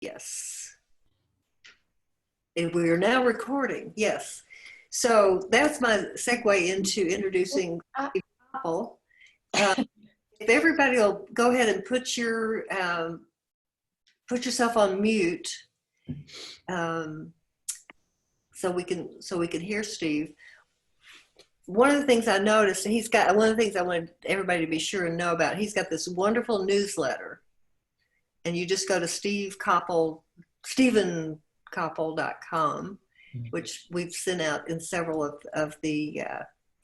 Yes. And we are now recording. Yes. So that's my segue into introducing Steve Koppel. If everybody will go ahead and put yourself on mute, so we can hear Steve. One of the things I noticed, and one of the things I wanted everybody to be sure and know about, he's got this wonderful newsletter, and you just go to stevenkoppel.com, which we've sent out in several of the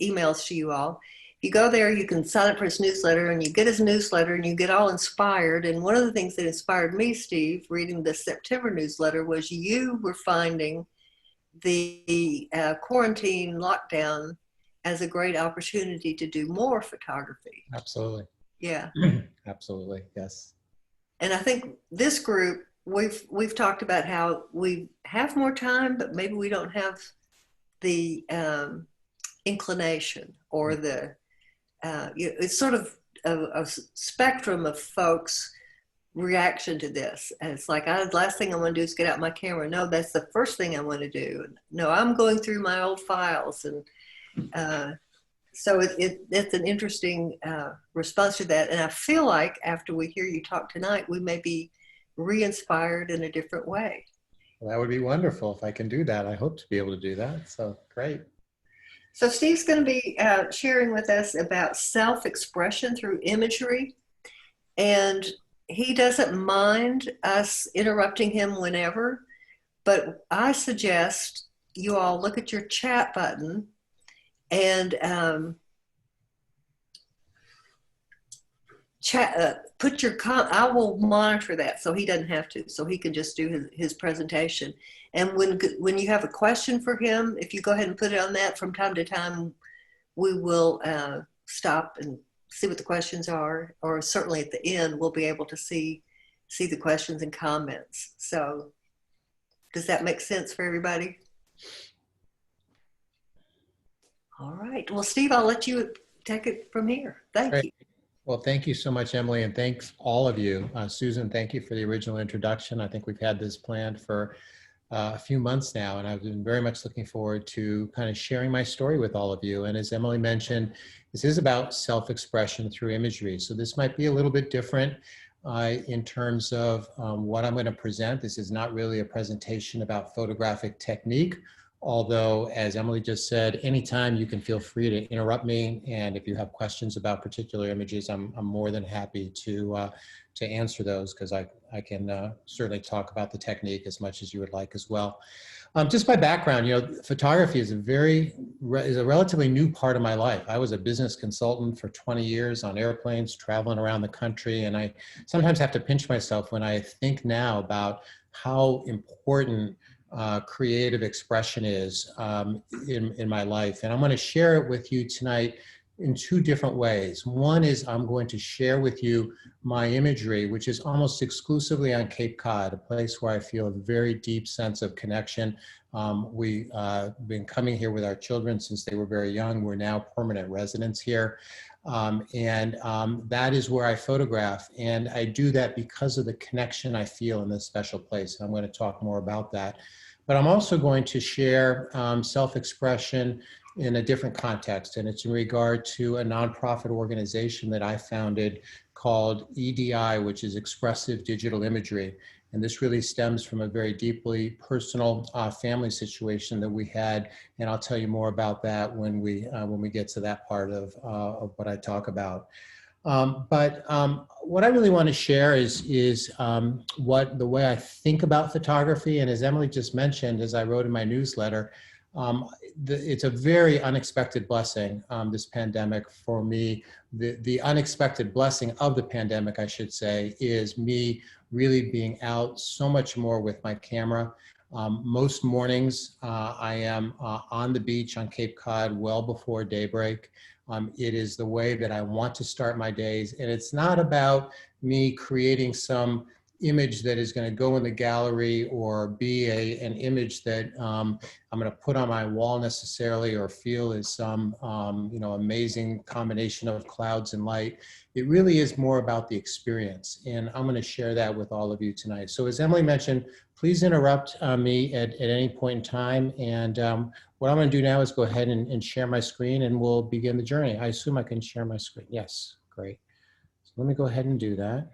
emails to you all. If you go there, you can sign up for his newsletter, and you get his newsletter, and you get all inspired. And one of the things that inspired me, Steve, reading the September newsletter, was you were finding the quarantine lockdown as a great opportunity to do more photography. Absolutely. Yeah. Absolutely. Yes. And I think this group, we've talked about how we have more time, but maybe we don't have the inclination or the it's sort of a spectrum of folks' reaction to this. And it's like, last thing I want to do is get out my camera. No, that's the first thing I want to do. No, I'm going through my old files. And so it's an interesting response to that. And I feel like after we hear you talk tonight, we may be re-inspired in a different way. Well, that would be wonderful if I can do that. I hope to be able to do that. So great. So Steve's going to be sharing with us about self-expression through imagery. And he doesn't mind us interrupting him whenever, but I suggest you all look at your chat button and put your I will monitor that so he doesn't have to, so he can just do his presentation. And when you have a question for him, if you go ahead and put it on that, from time to time, we will stop and see what the questions are, or certainly at the end, we'll be able to see the questions and comments. So does that make sense for everybody? All right. Well, Steve, I'll let you take it from here. Thank you. Well, thank you so much, Emily, and thanks all of you. Susan, thank you for the original introduction. I think we've had this planned for a few months now, and I've been very much looking forward to kind of sharing my story with all of you. And as Emily mentioned, this is about self-expression through imagery. So this might be a little bit different in terms of what I'm going to present. This is not really a presentation about photographic technique, although, as Emily just said, anytime you can feel free to interrupt me. And if you have questions about particular images, I'm more than happy to answer those, because I can certainly talk about the technique as much as you would like as well. Just by background, photography is a relatively new part of my life. I was a business consultant for 20 years on airplanes, traveling around the country. And I sometimes have to pinch myself when I think now about how important creative expression is in my life. And I'm going to share it with you tonight in two different ways. One is I'm going to share with you my imagery, which is almost exclusively on Cape Cod, a place where I feel a very deep sense of connection. We've been coming here with our children since they were very young. We're now permanent residents here. That is where I photograph. And I do that because of the connection I feel in this special place. I'm going to talk more about that. But I'm also going to share self-expression in a different context, and it's in regard to a nonprofit organization that I founded called EDI, which is Expressive Digital Imagery. And this really stems from a very deeply personal family situation that we had, and I'll tell you more about that when we get to that part of what I talk about. But what I really want to share is the way I think about photography. And as Emily just mentioned, as I wrote in my newsletter, it's a very unexpected blessing, this pandemic for me. The unexpected blessing of the pandemic, I should say, is me really being out so much more with my camera. Most mornings I am on the beach on Cape Cod well before daybreak. It is the way that I want to start my days. And it's not about me creating some image that is going to go in the gallery or be an image that I'm going to put on my wall necessarily or feel is some amazing combination of clouds and light. It really is more about the experience, and I'm going to share that with all of you tonight. So as Emily mentioned, please interrupt me at any point in time, and what I'm going to do now is go ahead and share my screen, and we'll begin the journey. I assume I can share my screen. Yes, great. So let me go ahead and do that.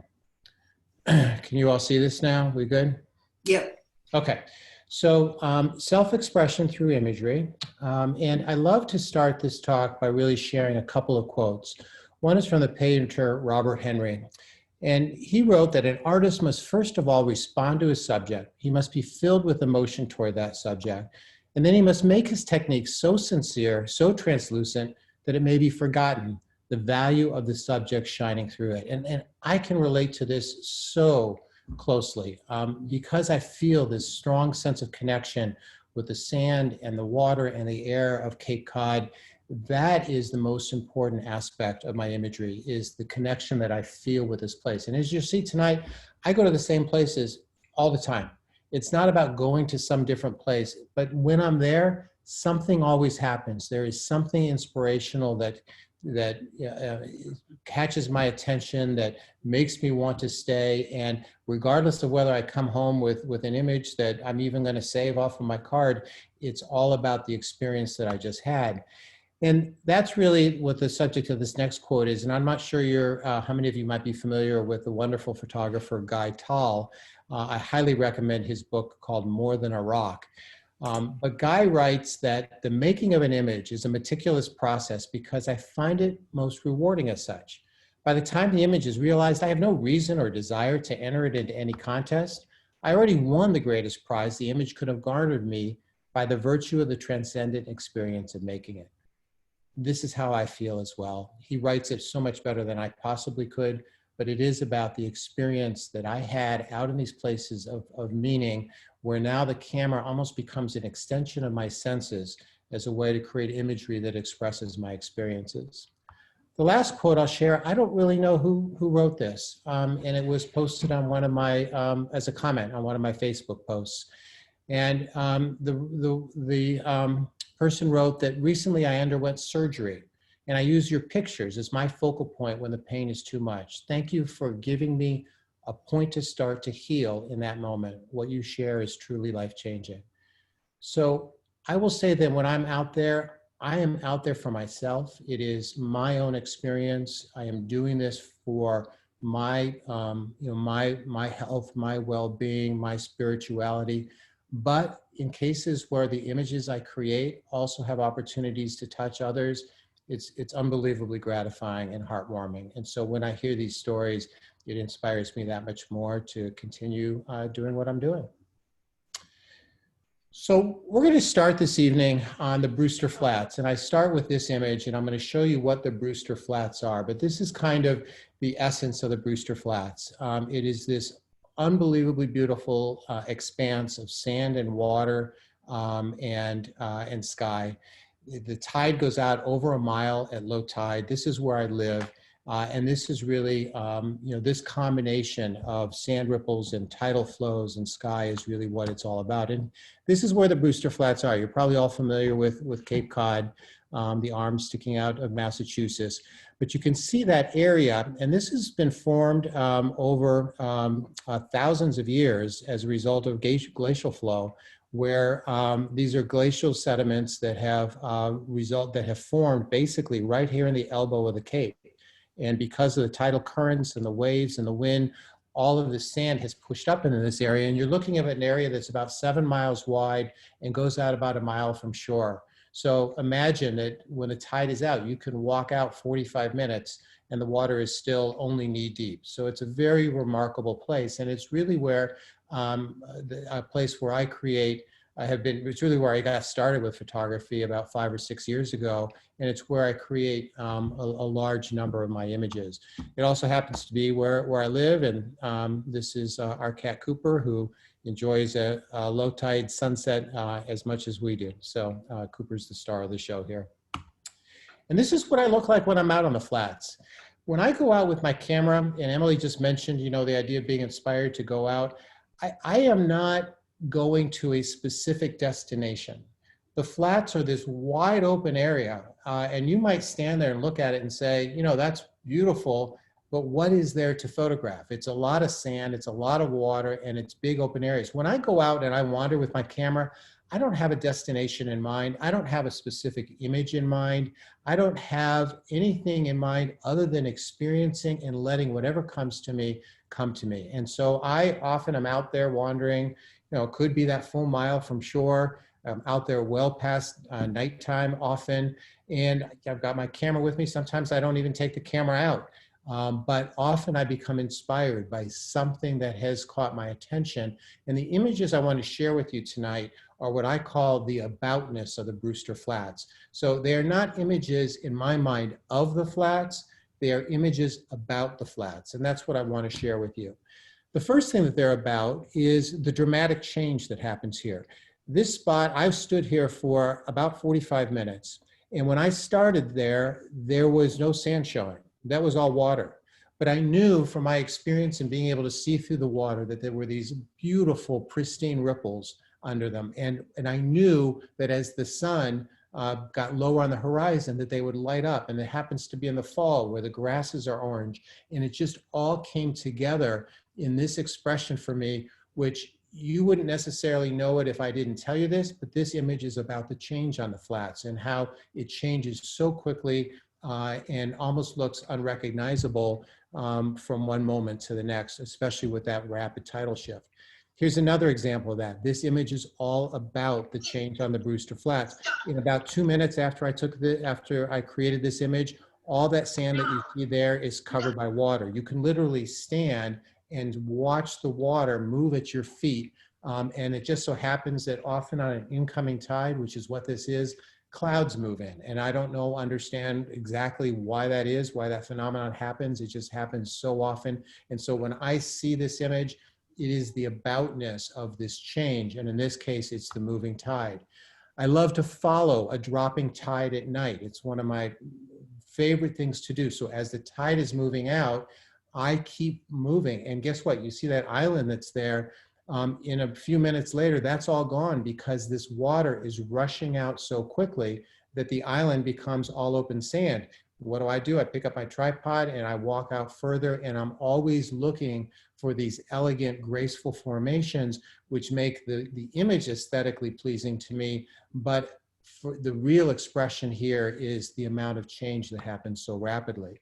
Can you all see this now? We good? Yep. Okay. So self-expression through imagery. And I love to start this talk by really sharing a couple of quotes. One is from the painter Robert Henry. And he wrote that an artist must first of all respond to his subject. He must be filled with emotion toward that subject. And then he must make his technique so sincere, so translucent, that it may be forgotten, the value of the subject shining through it. And I can relate to this so closely because I feel this strong sense of connection with the sand and the water and the air of Cape Cod. That is the most important aspect of my imagery, is the connection that I feel with this place. And as you see tonight, I go to the same places all the time. It's not about going to some different place, but when I'm there, something always happens. There is something inspirational that catches my attention, that makes me want to stay. And regardless of whether I come home with an image that I'm even going to save off of my card, it's all about the experience that I just had. And that's really what the subject of this next quote is. And I'm not sure how many of you might be familiar with the wonderful photographer Guy Tall. I highly recommend his book called More Than a Rock. But Guy writes that the making of an image is a meticulous process because I find it most rewarding as such. By the time the image is realized, I have no reason or desire to enter it into any contest. I already won the greatest prize the image could have garnered me by the virtue of the transcendent experience of making it. This is how I feel as well. He writes it so much better than I possibly could, but it is about the experience that I had out in these places of meaning, where now the camera almost becomes an extension of my senses as a way to create imagery that expresses my experiences. The last quote I'll share, I don't really know who wrote this, and it was posted on one of my, as a comment on one of my Facebook posts. And the person wrote that recently I underwent surgery, and I use your pictures as my focal point when the pain is too much. Thank you for giving me a point to start to heal in that moment. What you share is truly life-changing. So I will say that when I'm out there, I am out there for myself. It is my own experience. I am doing this for my, my health, my well-being, my spirituality. But in cases where the images I create also have opportunities to touch others, it's unbelievably gratifying and heartwarming. And so when I hear these stories, it inspires me that much more to continue doing what I'm doing. So we're going to start this evening on the Brewster Flats, and I start with this image, and I'm going to show you what the Brewster Flats are, but this is kind of the essence of the Brewster Flats. It is this unbelievably beautiful expanse of sand and water and sky. The tide goes out over a mile at low tide. This is where I live. And this is really, this combination of sand ripples and tidal flows and sky is really what it's all about. And this is where the Brewster Flats are. You're probably all familiar with Cape Cod, the arm sticking out of Massachusetts. But you can see that area, and this has been formed over thousands of years as a result of glacial flow, where these are glacial sediments that have formed basically right here in the elbow of the Cape. And because of the tidal currents and the waves and the wind, all of the sand has pushed up into this area. And you're looking at an area that's about 7 miles wide and goes out about a mile from shore. So imagine that when the tide is out, you can walk out 45 minutes and the water is still only knee deep. So it's a very remarkable place. And it's really where a place where I create. It's really where I got started with photography about 5 or 6 years ago, and it's where I create a large number of my images. It also happens to be where I live, and this is our cat Cooper, who enjoys a low tide sunset as much as we do. So Cooper's the star of the show here. And this is what I look like when I'm out on the flats. When I go out with my camera, and Emily just mentioned, the idea of being inspired to go out, I am not going to a specific destination. The flats are this wide open area, and you might stand there and look at it and say, that's beautiful, but what is there to photograph? It's a lot of sand, it's a lot of water, and it's big open areas. When I go out and I wander with my camera, I don't have a destination in mind. I don't have a specific image in mind. I don't have anything in mind other than experiencing and letting whatever comes to me come to me. And so I often am out there wandering, it could be that full mile from shore. I'm out there well past nighttime often, and I've got my camera with me. Sometimes I don't even take the camera out. But often I become inspired by something that has caught my attention. And the images I want to share with you tonight are what I call the aboutness of the Brewster Flats. So they are not images in my mind of the flats, they are images about the flats. And that's what I want to share with you. The first thing that they're about is the dramatic change that happens here. This spot, I've stood here for about 45 minutes. And when I started there, there was no sand showing. That was all water. But I knew from my experience in being able to see through the water that there were these beautiful, pristine ripples under them. And I knew that as the sun got lower on the horizon, that they would light up. And it happens to be in the fall where the grasses are orange. And it just all came together in this expression for me, which you wouldn't necessarily know it if I didn't tell you this, but this image is about the change on the flats and how it changes so quickly and almost looks unrecognizable from one moment to the next, especially with that rapid tidal shift. Here's another example of that. This image is all about the change on the Brewster Flats. In about 2 minutes after I created this image, all that sand that you see there is covered by water. You can literally stand and watch the water move at your feet. And it just so happens that often on an incoming tide, which is what this is, clouds move in. And I don't understand exactly why that is, why that phenomenon happens. It just happens so often. And so when I see this image, it is the aboutness of this change. And in this case, it's the moving tide. I love to follow a dropping tide at night. It's one of my favorite things to do. So as the tide is moving out, I keep moving. And guess what? You see that island that's there. In a few minutes later, that's all gone because this water is rushing out so quickly that the island becomes all open sand. What do? I pick up my tripod and I walk out further, and I'm always looking for these elegant, graceful formations, which make the image aesthetically pleasing to me. But for the real expression here is the amount of change that happens so rapidly.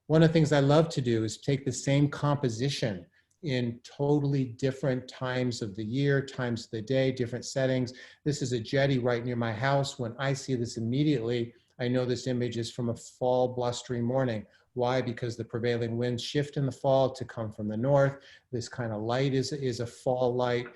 One of the things I love to do is take the same composition in totally different times of the year, times of the day, different settings. This is a jetty right near my house. When I see this immediately, I know this image is from a fall blustery morning. Why? Because the prevailing winds shift in the fall to come from the north. This kind of light is a fall light.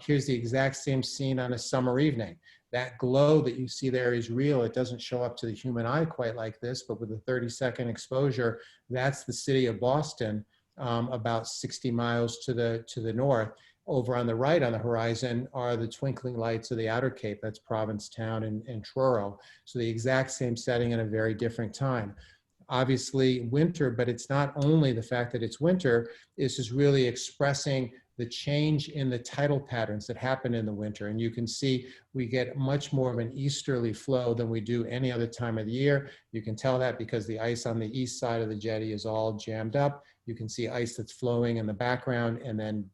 Here's the exact same scene on a summer evening. That glow that you see there is real. It doesn't show up to the human eye quite like this, but with a 30-second exposure, that's the city of Boston, about 60 miles to the north. Over on the right on the horizon are the twinkling lights of the Outer Cape. That's Provincetown and Truro. So the exact same setting in a very different time. Obviously winter, but it's not only the fact that it's winter, this is really expressing the change in the tidal patterns that happen in the winter. And you can see we get much more of an easterly flow than we do any other time of the year. You can tell that because the ice on the east side of the jetty is all jammed up. You can see ice that's flowing in the background, and then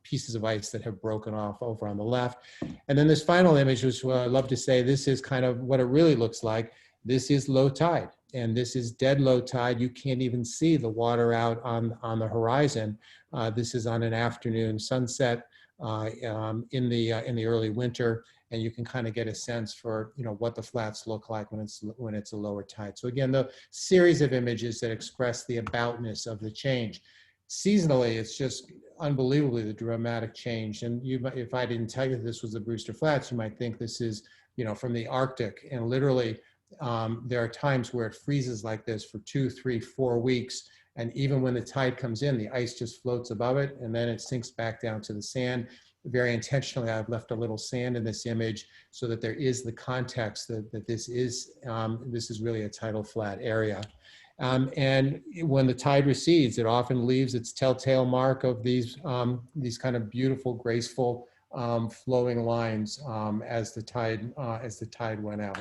pieces of ice that have broken off over on the left. And then this final image, which I love to say, this is kind of what it really looks like. This is low tide, and this is dead low tide. You can't even see the water out on the horizon. This is on an afternoon sunset in the early winter, and you can kind of get a sense for what the flats look like when it's a lower tide. So again, the series of images that express the aboutness of the change. Seasonally, it's just unbelievably the dramatic change. And if I didn't tell you this was the Brewster Flats, you might think this is from the Arctic, and literally. There are times where it freezes like this for 2, 3, 4 weeks. And even when the tide comes in, the ice just floats above it, and then it sinks back down to the sand. Very intentionally, I've left a little sand in this image so that there is the context that this is really a tidal flat area. And when the tide recedes, it often leaves its telltale mark of these kind of beautiful, graceful, flowing lines as the tide went out.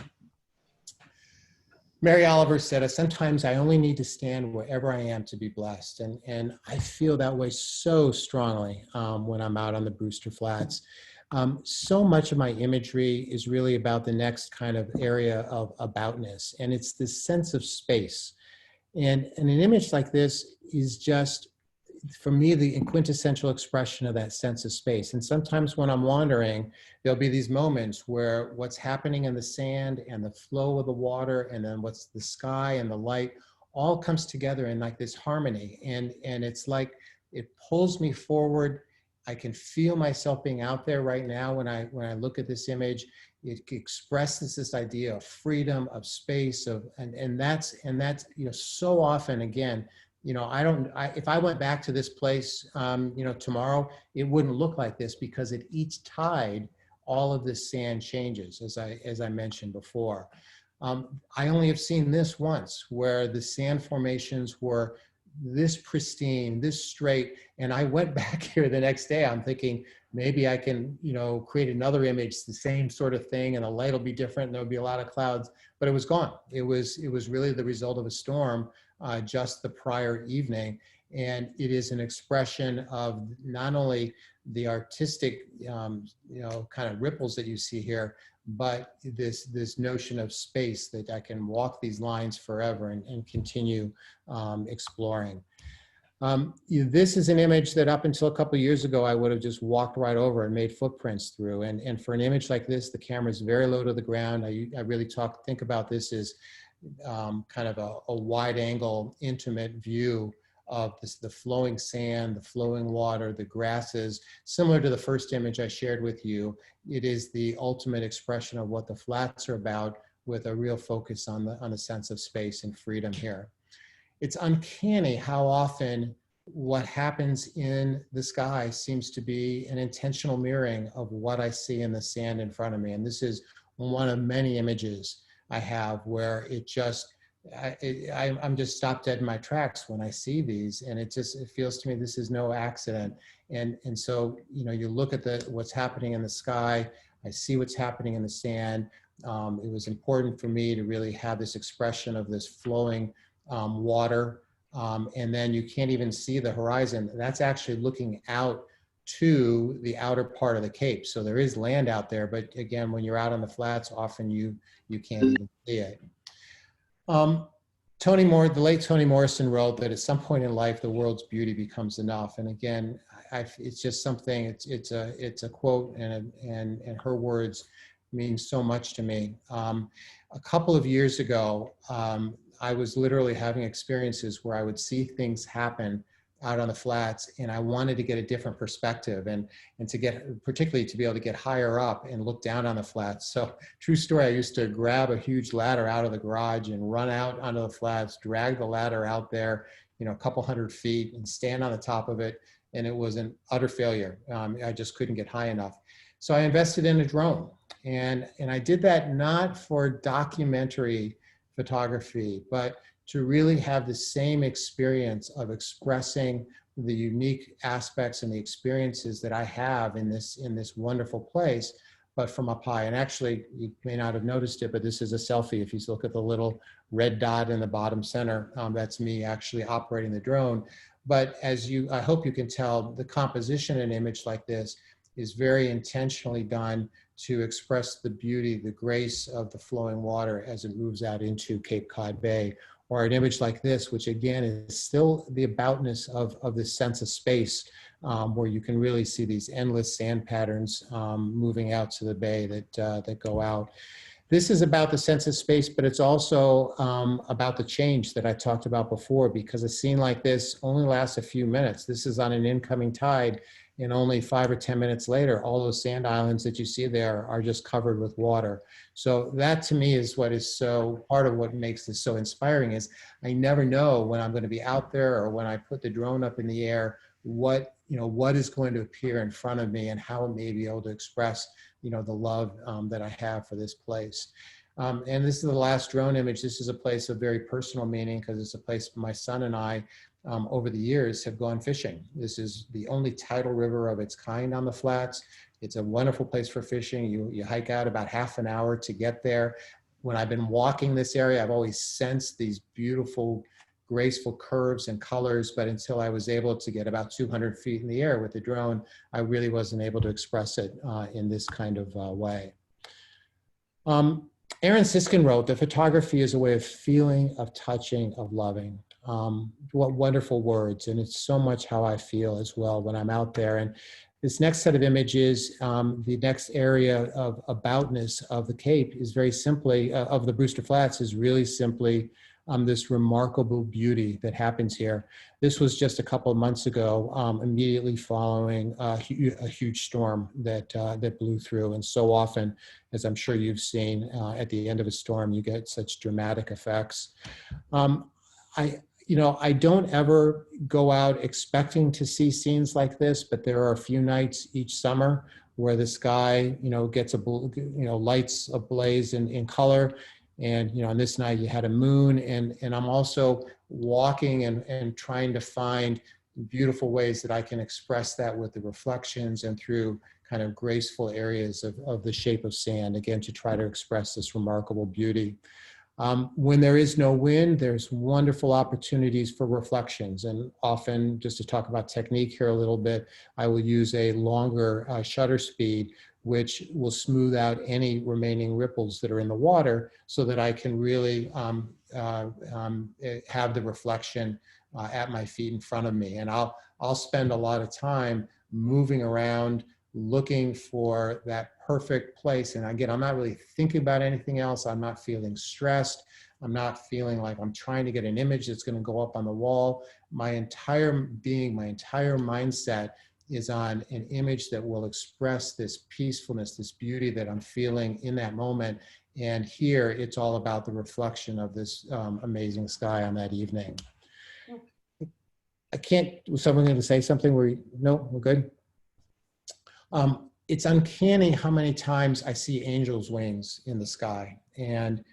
Mary Oliver said, sometimes I only need to stand wherever I am to be blessed. And I feel that way so strongly when I'm out on the Brewster Flats. So much of my imagery is really about the next kind of area of aboutness. And it's this sense of space. And an image like this is just, for me, the quintessential expression of that sense of space. And sometimes when I'm wandering, there'll be these moments where what's happening in the sand and the flow of the water and then what's the sky and the light all comes together in like this harmony. And it's like it pulls me forward. I can feel myself being out there right now when I look at this image. It expresses this idea of freedom, of space, and that's so often, again, if I went back to this place, tomorrow, it wouldn't look like this, because at each tide, all of this sand changes, as I mentioned before. I only have seen this once, where the sand formations were this pristine, this straight, and I went back here the next day. I'm thinking maybe I can, create another image, the same sort of thing, and the light will be different, and there'll be a lot of clouds, but it was gone. It was really the result of a storm just the prior evening. And it is an expression of not only the artistic, kind of ripples that you see here, but this notion of space, that I can walk these lines forever and continue exploring. This is an image that up until a couple of years ago, I would have just walked right over and made footprints through. And for an image like this, the camera is very low to the ground. I really think about this as kind of a wide angle, intimate view of the flowing sand, the flowing water, the grasses. Similar to the first image I shared with you, it is the ultimate expression of what the flats are about, with a real focus on the sense of space and freedom here. It's uncanny how often what happens in the sky seems to be an intentional mirroring of what I see in the sand in front of me. And this is one of many images I have where it just, I'm just stopped dead in my tracks when I see these, and it feels to me this is no accident. And so, you look at what's happening in the sky, I see what's happening in the sand. It was important for me to really have this expression of this flowing water, and then you can't even see the horizon. That's actually looking out to the outer part of the Cape. So there is land out there, but again, when you're out on the flats, often you can't even see it. The late Toni Morrison wrote that at some point in life, the world's beauty becomes enough. And again, it's just something, it's a quote, and her words mean so much to me. A couple of years ago, I was literally having experiences where I would see things happen out on the flats, and I wanted to get a different perspective, and particularly to be able to get higher up and look down on the flats. So, true story, I used to grab a huge ladder out of the garage and run out onto the flats, drag the ladder out there, a couple hundred feet, and stand on the top of it. And it was an utter failure. I just couldn't get high enough. So I invested in a drone, and I did that not for documentary photography, but to really have the same experience of expressing the unique aspects and the experiences that I have in this wonderful place, but from up high. And actually, you may not have noticed it, but this is a selfie. If you look at the little red dot in the bottom center, that's me actually operating the drone. But I hope you can tell, the composition in an image like this is very intentionally done to express the beauty, the grace of the flowing water as it moves out into Cape Cod Bay. Or an image like this, which again is still the aboutness of this sense of space, where you can really see these endless sand patterns moving out to the bay that go out. This is about the sense of space, but it's also about the change that I talked about before, because a scene like this only lasts a few minutes. This is on an incoming tide, and only 5 or 10 minutes later, all those sand islands that you see there are just covered with water. So that, to me, is what is so part of what makes this so inspiring. Is I never know when I'm going to be out there, or when I put the drone up in the air, what is going to appear in front of me, and how it may be able to express the love that I have for this place. And this is the last drone image. This is a place of very personal meaning because it's a place my son and I, over the years, have gone fishing. This is the only tidal river of its kind on the flats. It's a wonderful place for fishing. You hike out about half an hour to get there. When I've been walking this area, I've always sensed these beautiful, graceful curves and colors, but until I was able to get about 200 feet in the air with the drone, I really wasn't able to express it in this kind of way. Aaron Siskin wrote, "The photography is a way of feeling, of touching, of loving." What wonderful words. And it's so much how I feel as well when I'm out there. And this next set of images, the next area of aboutness of the Cape is very simply, of the Brewster Flats, is really simply this remarkable beauty that happens here. This was just a couple of months ago, immediately following a huge storm that blew through. And so often, as I'm sure you've seen, at the end of a storm, you get such dramatic effects. I don't ever go out expecting to see scenes like this, but there are a few nights each summer where the sky, gets lights ablaze in color. And, on this night you had a moon, and I'm also walking and trying to find beautiful ways that I can express that with the reflections and through kind of graceful areas of the shape of sand, again, to try to express this remarkable beauty. When there is no wind, there's wonderful opportunities for reflections. And often, just to talk about technique here a little bit, I will use a longer shutter speed, which will smooth out any remaining ripples that are in the water so that I can really have the reflection at my feet in front of me. And I'll spend a lot of time moving around, looking for that perfect place. And again, I'm not really thinking about anything else. I'm not feeling stressed. I'm not feeling like I'm trying to get an image that's going to go up on the wall. My entire being, my entire mindset is on an image that will express this peacefulness, this beauty that I'm feeling in that moment. And here, it's all about the reflection of this amazing sky on that evening. Was someone going to say something? No, we're good? It's uncanny how many times I see angels' wings in the sky. And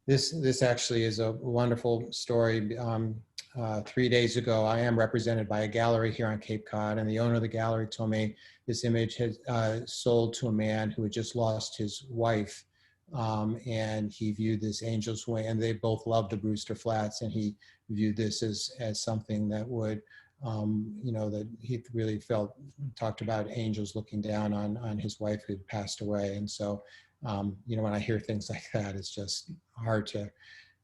this actually is a wonderful story. 3 days ago, I am represented by a gallery here on Cape Cod, and the owner of the gallery told me this image had sold to a man who had just lost his wife. And he viewed this angel's wing, and they both loved the Brewster Flats, and he viewed this as something that would, that he really talked about angels looking down on his wife who'd passed away. And so, when I hear things like that, it's just hard to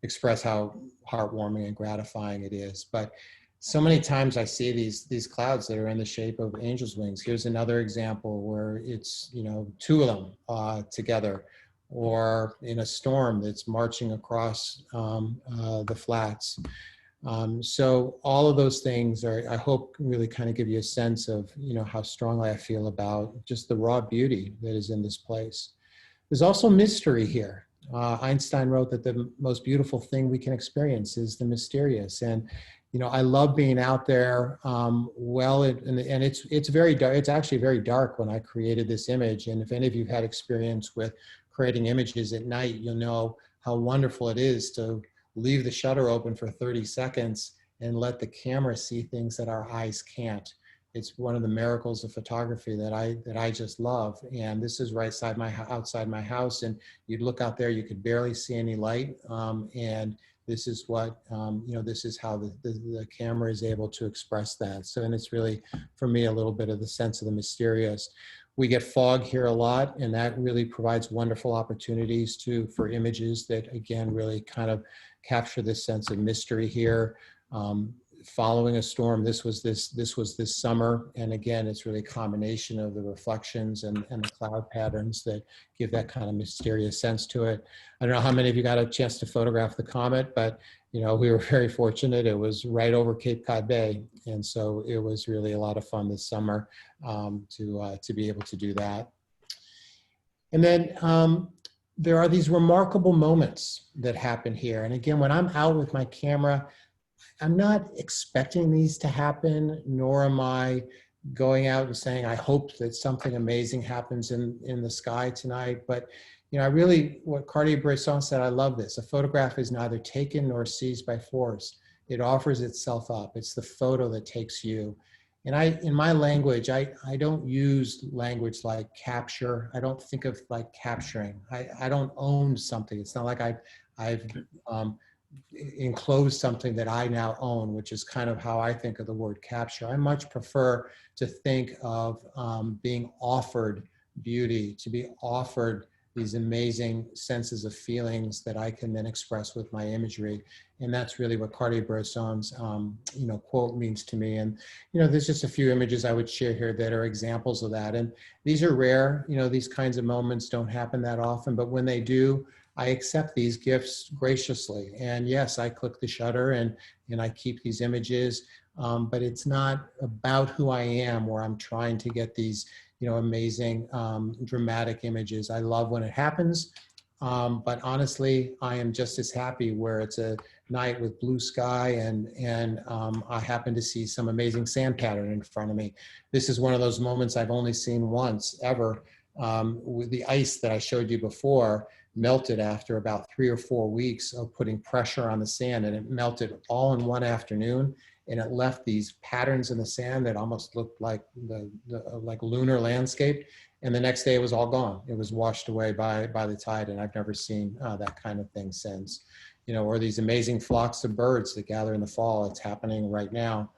express how heartwarming and gratifying it is. But so many times I see these clouds that are in the shape of angels' wings. Here's another example where it's, two of them together, or in a storm that's marching across the flats. So all of those things are, I hope, really kind of give you a sense of, how strongly I feel about just the raw beauty that is in this place. There's also mystery here. Einstein wrote that the most beautiful thing we can experience is the mysterious. And, I love being out there. And it's very dark. It's actually very dark when I created this image. And if any of you had experience with creating images at night, you'll know how wonderful it is to leave the shutter open for 30 seconds and let the camera see things that our eyes can't. It's one of the miracles of photography that I just love. And this is right outside my house, and you'd look out there, you could barely see any light. And this is what, this is how the camera is able to express that. So, and it's really, for me, a little bit of the sense of the mysterious. We get fog here a lot, and that really provides wonderful opportunities for images that, again, really kind of capture this sense of mystery here. Following a storm, this was this summer, and again, it's really a combination of the reflections and the cloud patterns that give that kind of mysterious sense to it. I don't know how many of you got a chance to photograph the comet, but we were very fortunate. It was right over Cape Cod Bay, and so it was really a lot of fun this summer to be able to do that. And then there are these remarkable moments that happen here. And again, when I'm out with my camera, I'm not expecting these to happen, nor am I going out and saying, I hope that something amazing happens in the sky tonight. But, I really, what Cartier-Bresson said, I love this. A photograph is neither taken nor seized by force. It offers itself up. It's the photo that takes you. And in my language, I don't use language like capture. I don't think of like capturing. I don't own something. It's not like I've enclosed something that I now own, which is kind of how I think of the word capture. I much prefer to think of being offered beauty, to be offered these amazing senses of feelings that I can then express with my imagery. And that's really what Cartier-Bresson's quote means to me. And there's just a few images I would share here that are examples of that. And these are rare. These kinds of moments don't happen that often, but when they do, I accept these gifts graciously. And yes, I click the shutter and I keep these images, but it's not about who I am where I'm trying to get these amazing dramatic images. I love when it happens, but honestly, I am just as happy where it's a night with blue sky and I happen to see some amazing sand pattern in front of me. This is one of those moments I've only seen once ever. With the ice that I showed you before melted after about 3 or 4 weeks of putting pressure on the sand, and it melted all in one afternoon. And it left these patterns in the sand that almost looked like like lunar landscape. And the next day it was all gone. It was washed away by the tide, and I've never seen that kind of thing since. Or these amazing flocks of birds that gather in the fall. It's happening right now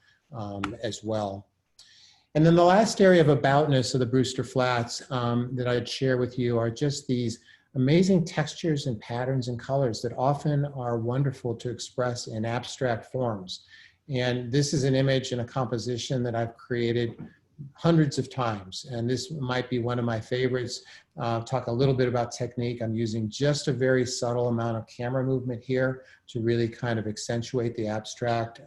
as well. And then the last area of aboutness of the Brewster Flats that I'd share with you are just these amazing textures and patterns and colors that often are wonderful to express in abstract forms. And this is an image and a composition that I've created hundreds of times. And this might be one of my favorites. Talk a little bit about technique. I'm using just a very subtle amount of camera movement here to really kind of accentuate the abstract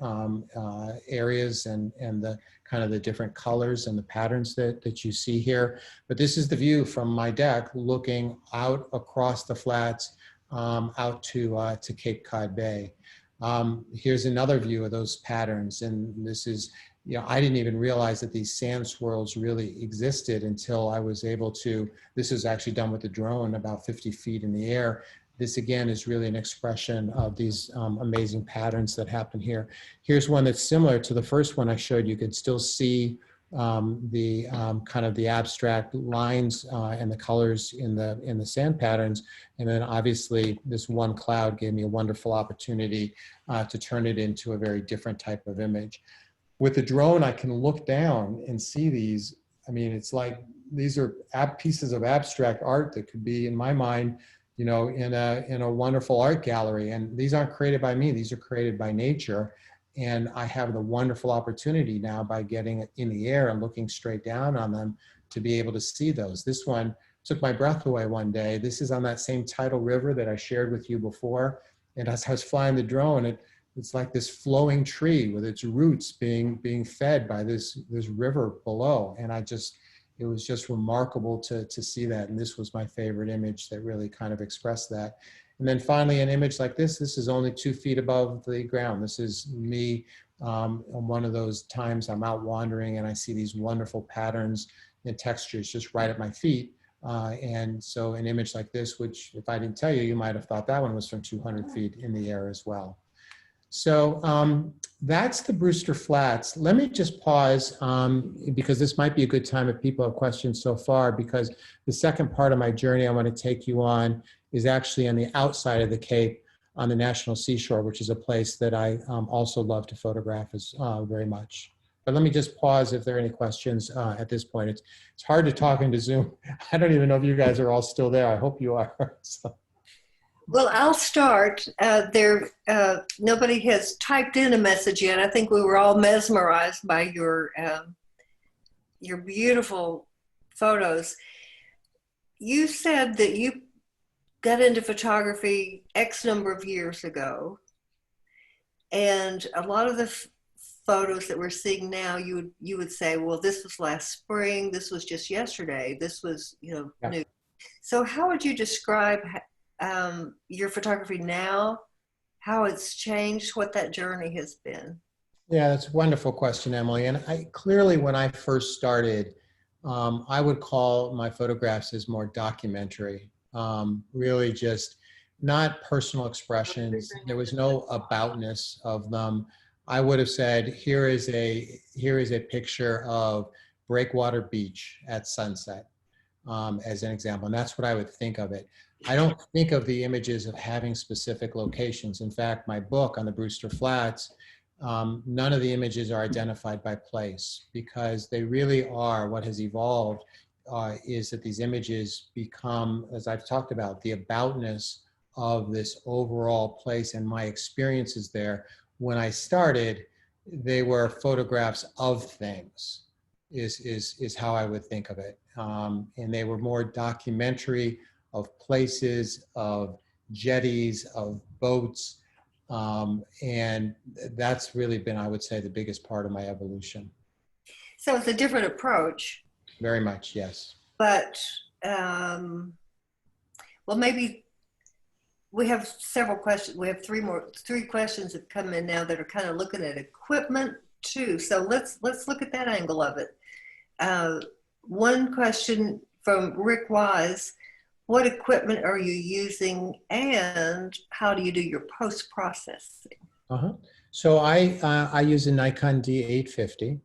areas and the kind of the different colors and the patterns that you see here. But this is the view from my deck looking out across the flats out to Cape Cod Bay. Here's another view of those patterns. And this is, I didn't even realize that these sand swirls really existed until I was able to, this is actually done with a drone about 50 feet in the air. This again is really an expression of these amazing patterns that happen here. Here's one that's similar to the first one I showed. You can still see the kind of the abstract lines and the colors in the sand patterns. And then obviously this one cloud gave me a wonderful opportunity to turn it into a very different type of image. With the drone, I can look down and see these. I mean, it's like these are pieces of abstract art that could be, in my mind, in a wonderful art gallery. And these aren't created by me. These are created by nature. And I have the wonderful opportunity now by getting in the air and looking straight down on them to be able to see those. This one took my breath away one day. This is on that same tidal river that I shared with you before. And as I was flying the drone, it's like this flowing tree with its roots being fed by this river below. And it was just remarkable to see that. And this was my favorite image that really kind of expressed that. And then finally, an image like this is only 2 feet above the ground. This is me on one of those times I'm out wandering and I see these wonderful patterns and textures just right at my feet. And so an image like this, which if I didn't tell you, you might have thought that one was from 200 feet in the air as well. So that's the Brewster Flats. Let me just pause because this might be a good time if people have questions so far, because the second part of my journey I want to take you on is actually on the outside of the Cape on the National Seashore, which is a place that I also love to photograph very much. But let me just pause if there are any questions at this point. It's hard to talk into Zoom. I don't even know if you guys are all still there. I hope you are. So. Well, I'll start. Nobody has typed in a message yet. I think we were all mesmerized by your beautiful photos. You said that you got into photography X number of years ago, and a lot of the photos that we're seeing now, you would say, well, this was last spring, this was just yesterday, this was yeah. New. So how would you describe your photography now, how it's changed, what that journey has been? Yeah, that's a wonderful question, Emily. And clearly when I first started, I would call my photographs as more documentary. really just not personal expressions. There was no aboutness of them. I would have said, here is a picture of Breakwater Beach at sunset, as an example. And that's what I would think of it. I don't think of the images of having specific locations. In fact, my book on the Brewster Flats, none of the images are identified by place, because they really are, what has evolved is that these images become, as I've talked about, the aboutness of this overall place and my experiences there. When I started, they were photographs of things, is how I would think of it. And they were more documentary of places, of jetties, of boats. And that's really been, I would say, the biggest part of my evolution. So it's a different approach, Very much, yes. but well, maybe we have several questions. We have three questions that come in now that are kind of looking at equipment too. So let's look at that angle of it. One question from Rick Wise: what equipment are you using, and how do you do your post processing? So I use a Nikon D850.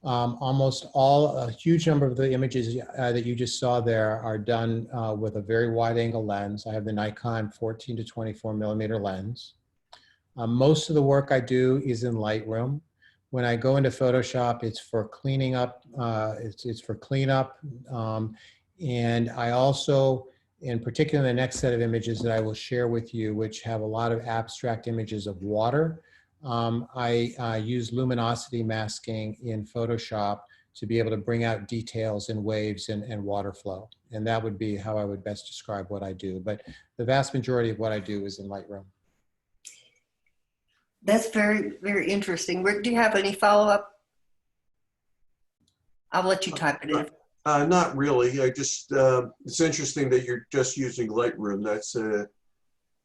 A huge number of the images that you just saw there are done with a very wide angle lens. I have the Nikon 14 to 24 millimeter lens. Most of the work I do is in Lightroom. When I go into Photoshop, it's for cleaning up, it's for cleanup. And I also, in particular, the next set of images that I will share with you, which have a lot of abstract images of water, I use luminosity masking in Photoshop to be able to bring out details in waves and water flow. And that would be how I would best describe what I do. But the vast majority of what I do is in Lightroom. That's very, very interesting. Rick, do you have any follow-up? I'll let you type it in. Not really. I just, it's interesting that you're just using Lightroom. That's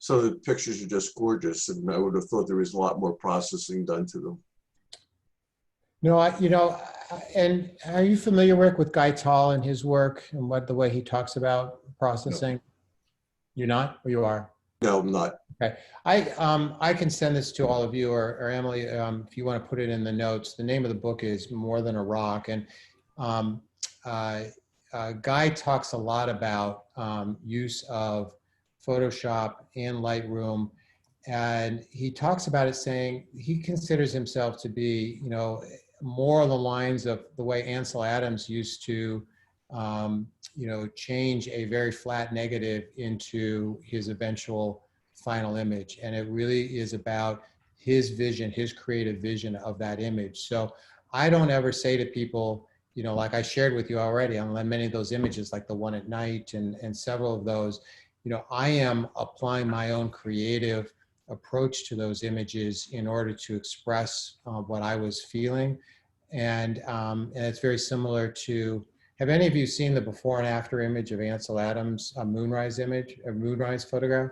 some of the pictures are just gorgeous, and I would have thought there was a lot more processing done to them. No, and are you familiar, Rick, with Guy Tall and his work and the way he talks about processing? No. You're not, or you are? No, I'm not. Okay, I can send this to all of you, or Emily, if you want to put it in the notes. The name of the book is More Than a Rock, and Guy talks a lot about use of Photoshop and Lightroom, and he talks about it saying he considers himself to be, more on the lines of the way Ansel Adams used to, change a very flat negative into his eventual final image. And it really is about his vision, his creative vision of that image. So I don't ever say to people, like I shared with you already on many of those images, like the one at night and several of those, I am applying my own creative approach to those images in order to express what I was feeling. And it's very similar to, have any of you seen the before and after image of Ansel Adams' moonrise photograph?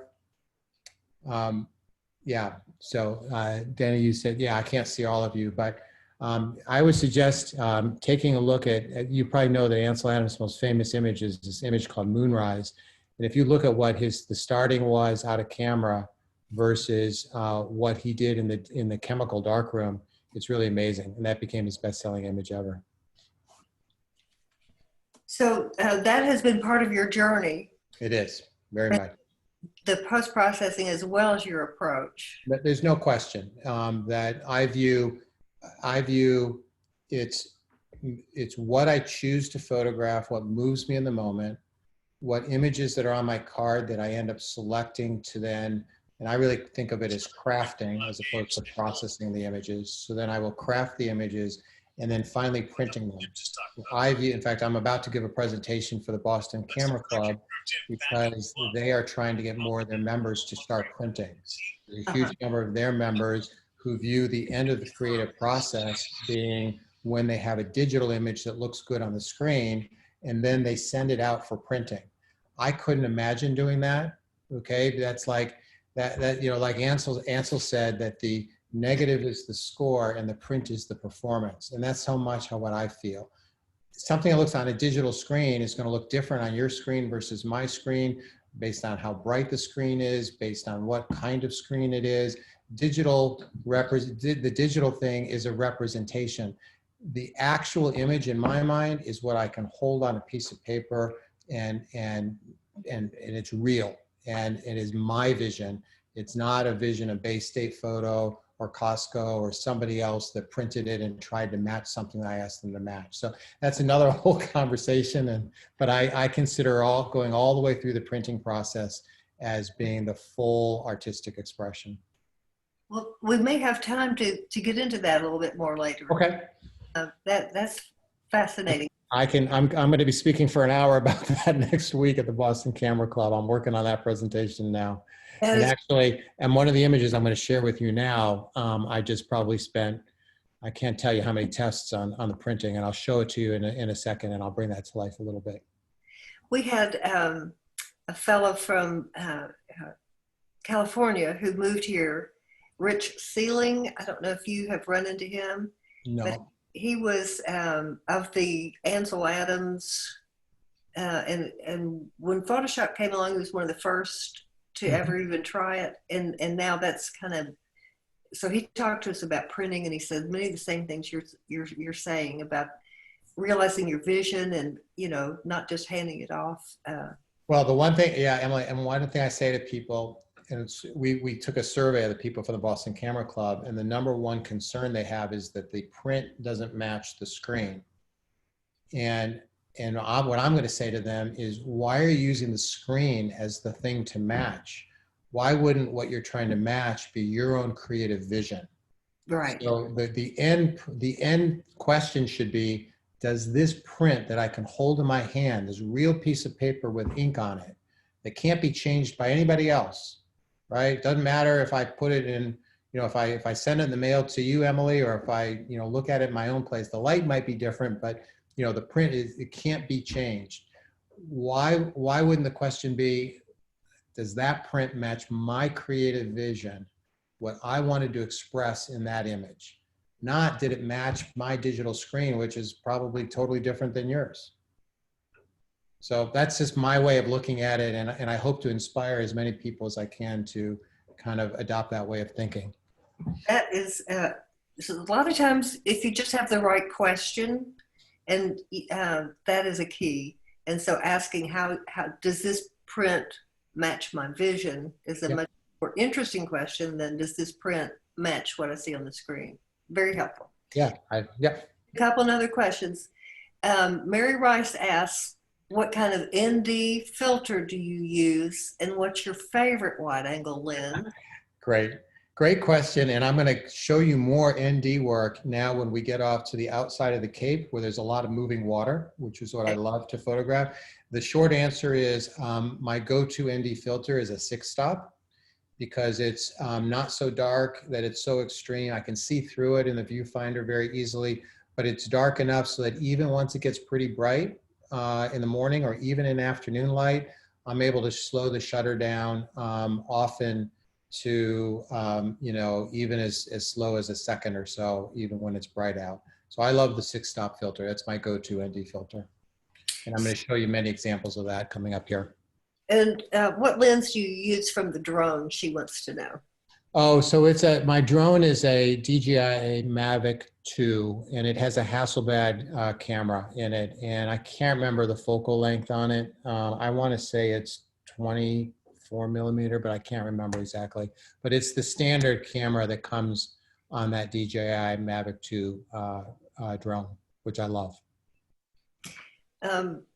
Yeah, so Danny, you said, yeah, I can't see all of you, but I would suggest taking a look at, you probably know that Ansel Adams' most famous image is this image called Moonrise. And if you look at what the starting was out of camera versus what he did in the chemical darkroom, it's really amazing. And that became his best-selling image ever. So that has been part of your journey. It is, very much. The post-processing as well as your approach. But there's no question that I view it's what I choose to photograph, what moves me in the moment, what images that are on my card that I end up selecting to then, and I really think of it as crafting as opposed to processing the images. So then I will craft the images and then finally printing them. In fact, I'm about to give a presentation for the Boston Camera Club because they are trying to get more of their members to start printing. There's a huge number of their members who view the end of the creative process being when they have a digital image that looks good on the screen, and then they send it out for printing. I couldn't imagine doing that. Okay, that's like that. Like Ansel said that the negative is the score and the print is the performance, and that's so much what I feel. something that looks on a digital screen is going to look different on your screen versus my screen, based on how bright the screen is, based on what kind of screen it is. The digital thing is a representation. The actual image in my mind is what I can hold on a piece of paper, and it's real, and it is my vision. It's not a vision of Bay State Photo or Costco or somebody else that printed it and tried to match something that I asked them to match. So that's another whole conversation. But I consider going all the way through the printing process as being the full artistic expression. Well, we may have time to get into that a little bit more later. Okay. That's fascinating. I'm going to be speaking for an hour about that next week at the Boston Camera Club. I'm working on that presentation now. And actually, and one of the images I'm going to share with you now, I just probably spent, I can't tell you how many tests on the printing, and I'll show it to you in a second, and I'll bring that to life a little bit. We had a fellow from California who moved here, Rich Sealing. I don't know if you have run into him. No. But he was of the Ansel Adams, and when Photoshop came along, he was one of the first to ever even try it, and now that's kind of, so he talked to us about printing, and he said many of the same things you're saying about realizing your vision, and not just handing it off. Well, the one thing, yeah, Emily, and one thing I say to people, and we took a survey of the people for the Boston Camera Club, and the number one concern they have is that the print doesn't match the screen. What I'm going to say to them is, why are you using the screen as the thing to match? Why wouldn't what you're trying to match be your own creative vision? Right. So the end question should be, does this print that I can hold in my hand, this real piece of paper with ink on it, that can't be changed by anybody else, right? It doesn't matter if I put it in, if I send it in the mail to you, Emily, or if I, look at it in my own place, the light might be different, but the print it can't be changed. Why wouldn't the question be, does that print match my creative vision, what I wanted to express in that image? Not, did it match my digital screen, which is probably totally different than yours. So that's just my way of looking at it, and I hope to inspire as many people as I can to kind of adopt that way of thinking. That is, so a lot of times, if you just have the right question, and that is a key. And so asking how does this print match my vision is a much more interesting question than does this print match what I see on the screen. Very helpful. Yeah. A couple of other questions. Mary Rice asks, what kind of ND filter do you use, and what's your favorite wide angle lens? Great question. And I'm going to show you more ND work now when we get off to the outside of the Cape, where there's a lot of moving water, which is what I love to photograph. The short answer is my go-to ND filter is a 6-stop, because it's not so dark that it's so extreme. I can see through it in the viewfinder very easily, but it's dark enough so that even once it gets pretty bright in the morning or even in afternoon light, I'm able to slow the shutter down often to, even as slow as a second or so, even when it's bright out. So I love the 6-stop filter. That's my go-to ND filter. And I'm going to show you many examples of that coming up here. And what lens do you use from the drone, she wants to know? Oh, so my drone is a DJI Mavic 2, and it has a Hasselblad camera in it. And I can't remember the focal length on it. I want to say it's 24 millimeter, but I can't remember exactly. But it's the standard camera that comes on that DJI Mavic 2 drone, which I love.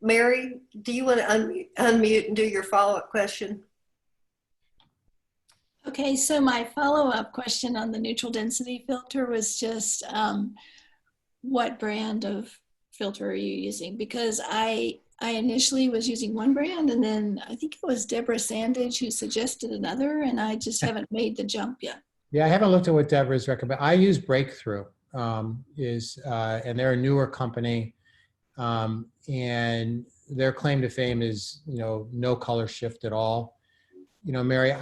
Mary, do you want to unmute and do your follow-up question? Okay, so my follow-up question on the neutral density filter was just what brand of filter are you using? Because I initially was using one brand, and then I think it was Deborah Sandage who suggested another, and I just haven't made the jump yet. Yeah, I haven't looked at what Deborah's recommended. I use Breakthrough, and they're a newer company, and their claim to fame is, no color shift at all. Mary,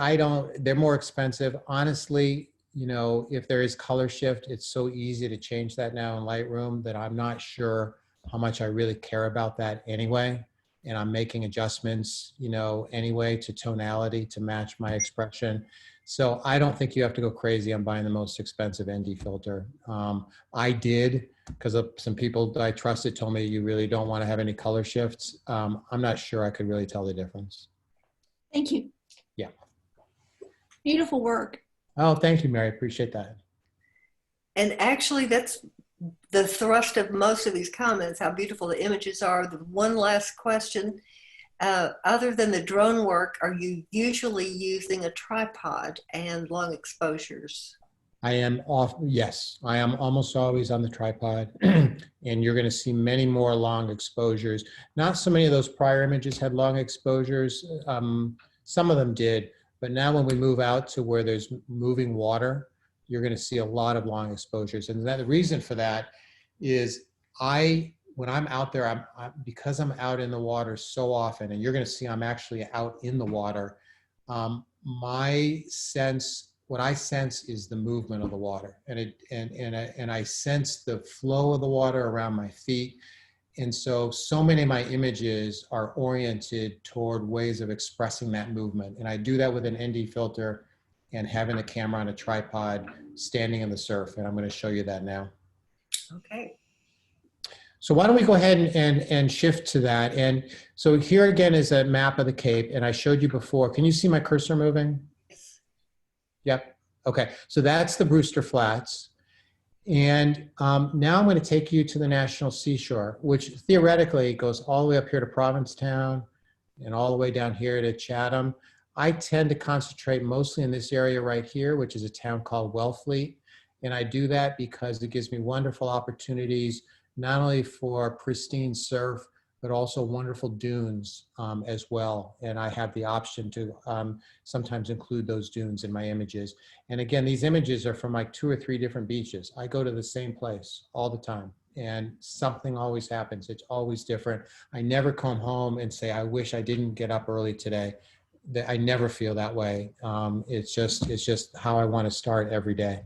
they're more expensive. Honestly, if there is color shift, it's so easy to change that now in Lightroom that I'm not sure how much I really care about that anyway. And I'm making adjustments, you know, anyway to tonality to match my expression. So I don't think you have to go crazy on buying the most expensive ND filter. I did, because some people that I trusted told me you really don't want to have any color shifts. I'm not sure I could really tell the difference. Thank you. Yeah. Beautiful work. Oh, thank you, Mary. Appreciate that. And actually, that's the thrust of most of these comments, how beautiful the images are. The one last question, other than the drone work, are you usually using a tripod and long exposures? Yes, I am almost always on the tripod. And you're going to see many more long exposures. Not so many of those prior images had long exposures. Some of them did, but now when we move out to where there's moving water, you're going to see a lot of long exposures. And the reason for that is when I'm out there, because I'm out in the water so often, and you're going to see I'm actually out in the water, what I sense is the movement of the water, and I sense the flow of the water around my feet. And so many of my images are oriented toward ways of expressing that movement. And I do that with an ND filter and having the camera on a tripod standing in the surf. And I'm going to show you that now. Okay. So why don't we go ahead and shift to that. And so here again is a map of the Cape. And I showed you before. Can you see my cursor moving? Yep. Okay. So that's the Brewster Flats. And now I'm going to take you to the National Seashore, which theoretically goes all the way up here to Provincetown and all the way down here to Chatham. I tend to concentrate mostly in this area right here, which is a town called Wellfleet. And I do that because it gives me wonderful opportunities, not only for pristine surf, but also wonderful dunes as well. And I have the option to sometimes include those dunes in my images. And again, these images are from like 2 or 3 different beaches. I go to the same place all the time, and something always happens. It's always different. I never come home and say, I wish I didn't get up early today. I never feel that way. It's just how I want to start every day.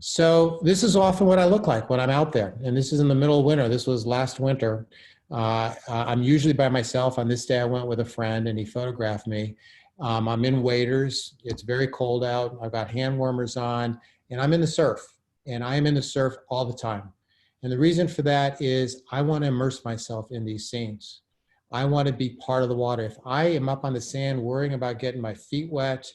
So this is often what I look like when I'm out there. And this is in the middle of winter. This was last winter. I'm usually by myself. On this day, I went with a friend and he photographed me. I'm in waders. It's very cold out. I've got hand warmers on and I'm in the surf, and I am in the surf all the time. And the reason for that is I want to immerse myself in these scenes. I want to be part of the water. If I am up on the sand worrying about getting my feet wet,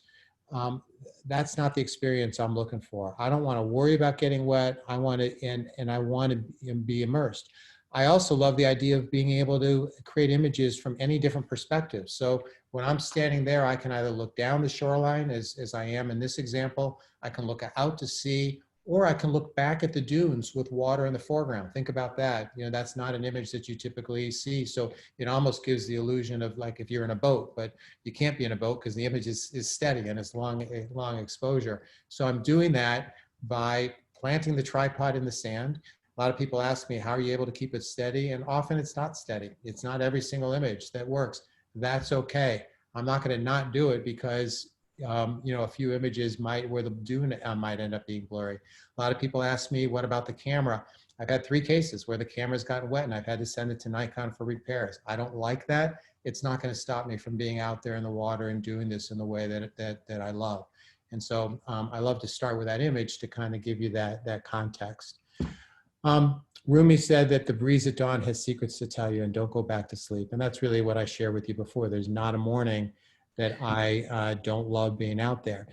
that's not the experience I'm looking for. I don't want to worry about getting wet. I want to, and I want to be immersed. I also love the idea of being able to create images from any different perspective. So when I'm standing there, I can either look down the shoreline as I am in this example, I can look out to sea, or I can look back at the dunes with water in the foreground. Think about that. You know, that's not an image that you typically see. So it almost gives the illusion of like if you're in a boat, but you can't be in a boat because the image is steady and it's long exposure. So I'm doing that by planting the tripod in the sand. A lot of people ask me, how are you able to keep it steady? And often it's not steady. It's not every single image that works. That's okay. I'm not going to not do it because you know, a few images where the dune might end up being blurry. A lot of people ask me, what about the camera? I've had 3 cases where the camera's gotten wet and I've had to send it to Nikon for repairs. I don't like that. It's not going to stop me from being out there in the water and doing this in the way that I love. And so I love to start with that image to kind of give you that context. Rumi said that the breeze at dawn has secrets to tell you and don't go back to sleep. And that's really what I shared with you before. There's not a morning that I don't love being out there.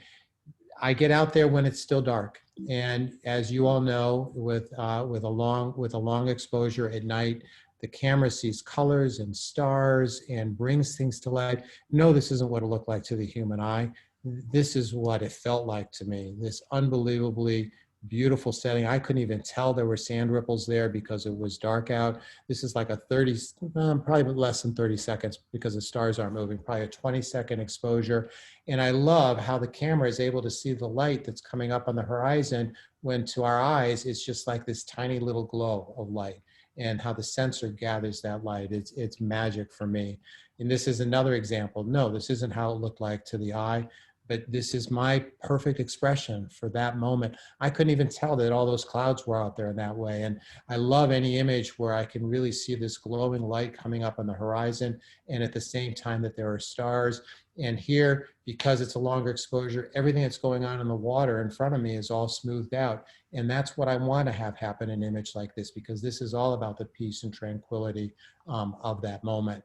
I get out there when it's still dark. And as you all know, with a long exposure at night, the camera sees colors and stars and brings things to light. No, this isn't what it looked like to the human eye. This is what it felt like to me. This unbelievably beautiful setting. I couldn't even tell there were sand ripples there because it was dark out. This is like a probably less than 30 seconds because the stars aren't moving, probably a 20-second exposure. And I love how the camera is able to see the light that's coming up on the horizon when to our eyes, it's just like this tiny little glow of light, and how the sensor gathers that light. It's magic for me. And this is another example. No, this isn't how it looked like to the eye, but this is my perfect expression for that moment. I couldn't even tell that all those clouds were out there in that way. And I love any image where I can really see this glowing light coming up on the horizon, and at the same time that there are stars. And here, because it's a longer exposure, everything that's going on in the water in front of me is all smoothed out. And that's what I want to have happen in an image like this, because this is all about the peace and tranquility of that moment.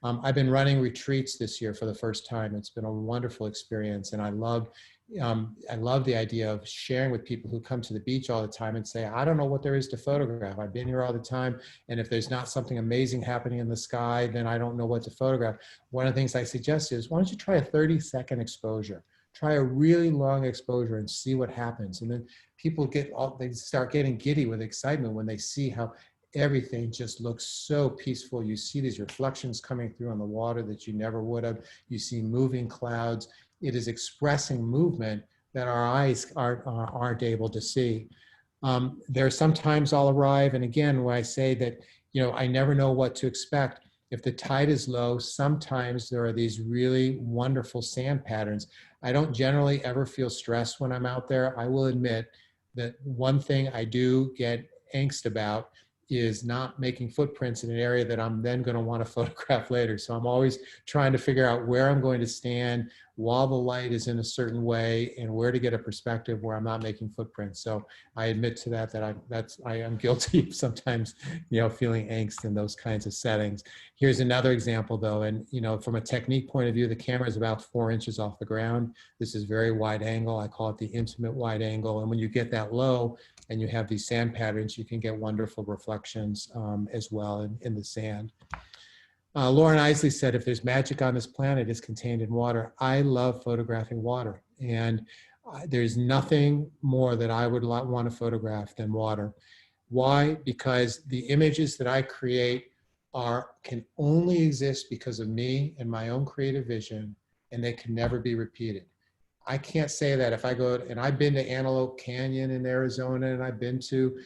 I've been running retreats this year for the first time. It's been a wonderful experience, and I love the idea of sharing with people who come to the beach all the time and say, I don't know what there is to photograph. I've been here all the time, and if there's not something amazing happening in the sky, then I don't know what to photograph. One of the things I suggest is, why don't you try a 30-second exposure? Try a really long exposure and see what happens. And then people they start getting giddy with excitement when they see how everything just looks so peaceful. You see these reflections coming through on the water that you never would have. You see moving clouds. It is expressing movement that our eyes aren't able to see. There are sometimes I'll arrive, and again, when I say that, I never know what to expect. If the tide is low, sometimes there are these really wonderful sand patterns. I don't generally ever feel stressed when I'm out there. I will admit that one thing I do get angst about is not making footprints in an area that I'm then going to want to photograph later. So I'm always trying to figure out where I'm going to stand while the light is in a certain way, and where to get a perspective where I'm not making footprints. So I admit to that I am guilty of sometimes, feeling angst in those kinds of settings. Here's another example though, and from a technique point of view, the camera is about 4 inches off the ground. This is very wide angle. I call it the intimate wide angle. And when you get that low, and you have these sand patterns, you can get wonderful reflections as well in the sand. Lauren Isley said, if there's magic on this planet, it's contained in water. I love photographing water. And there's nothing more that I would want to photograph than water. Why? Because the images that I create can only exist because of me and my own creative vision, and they can never be repeated. I can't say that if I go, and I've been to Antelope Canyon in Arizona, and I've been to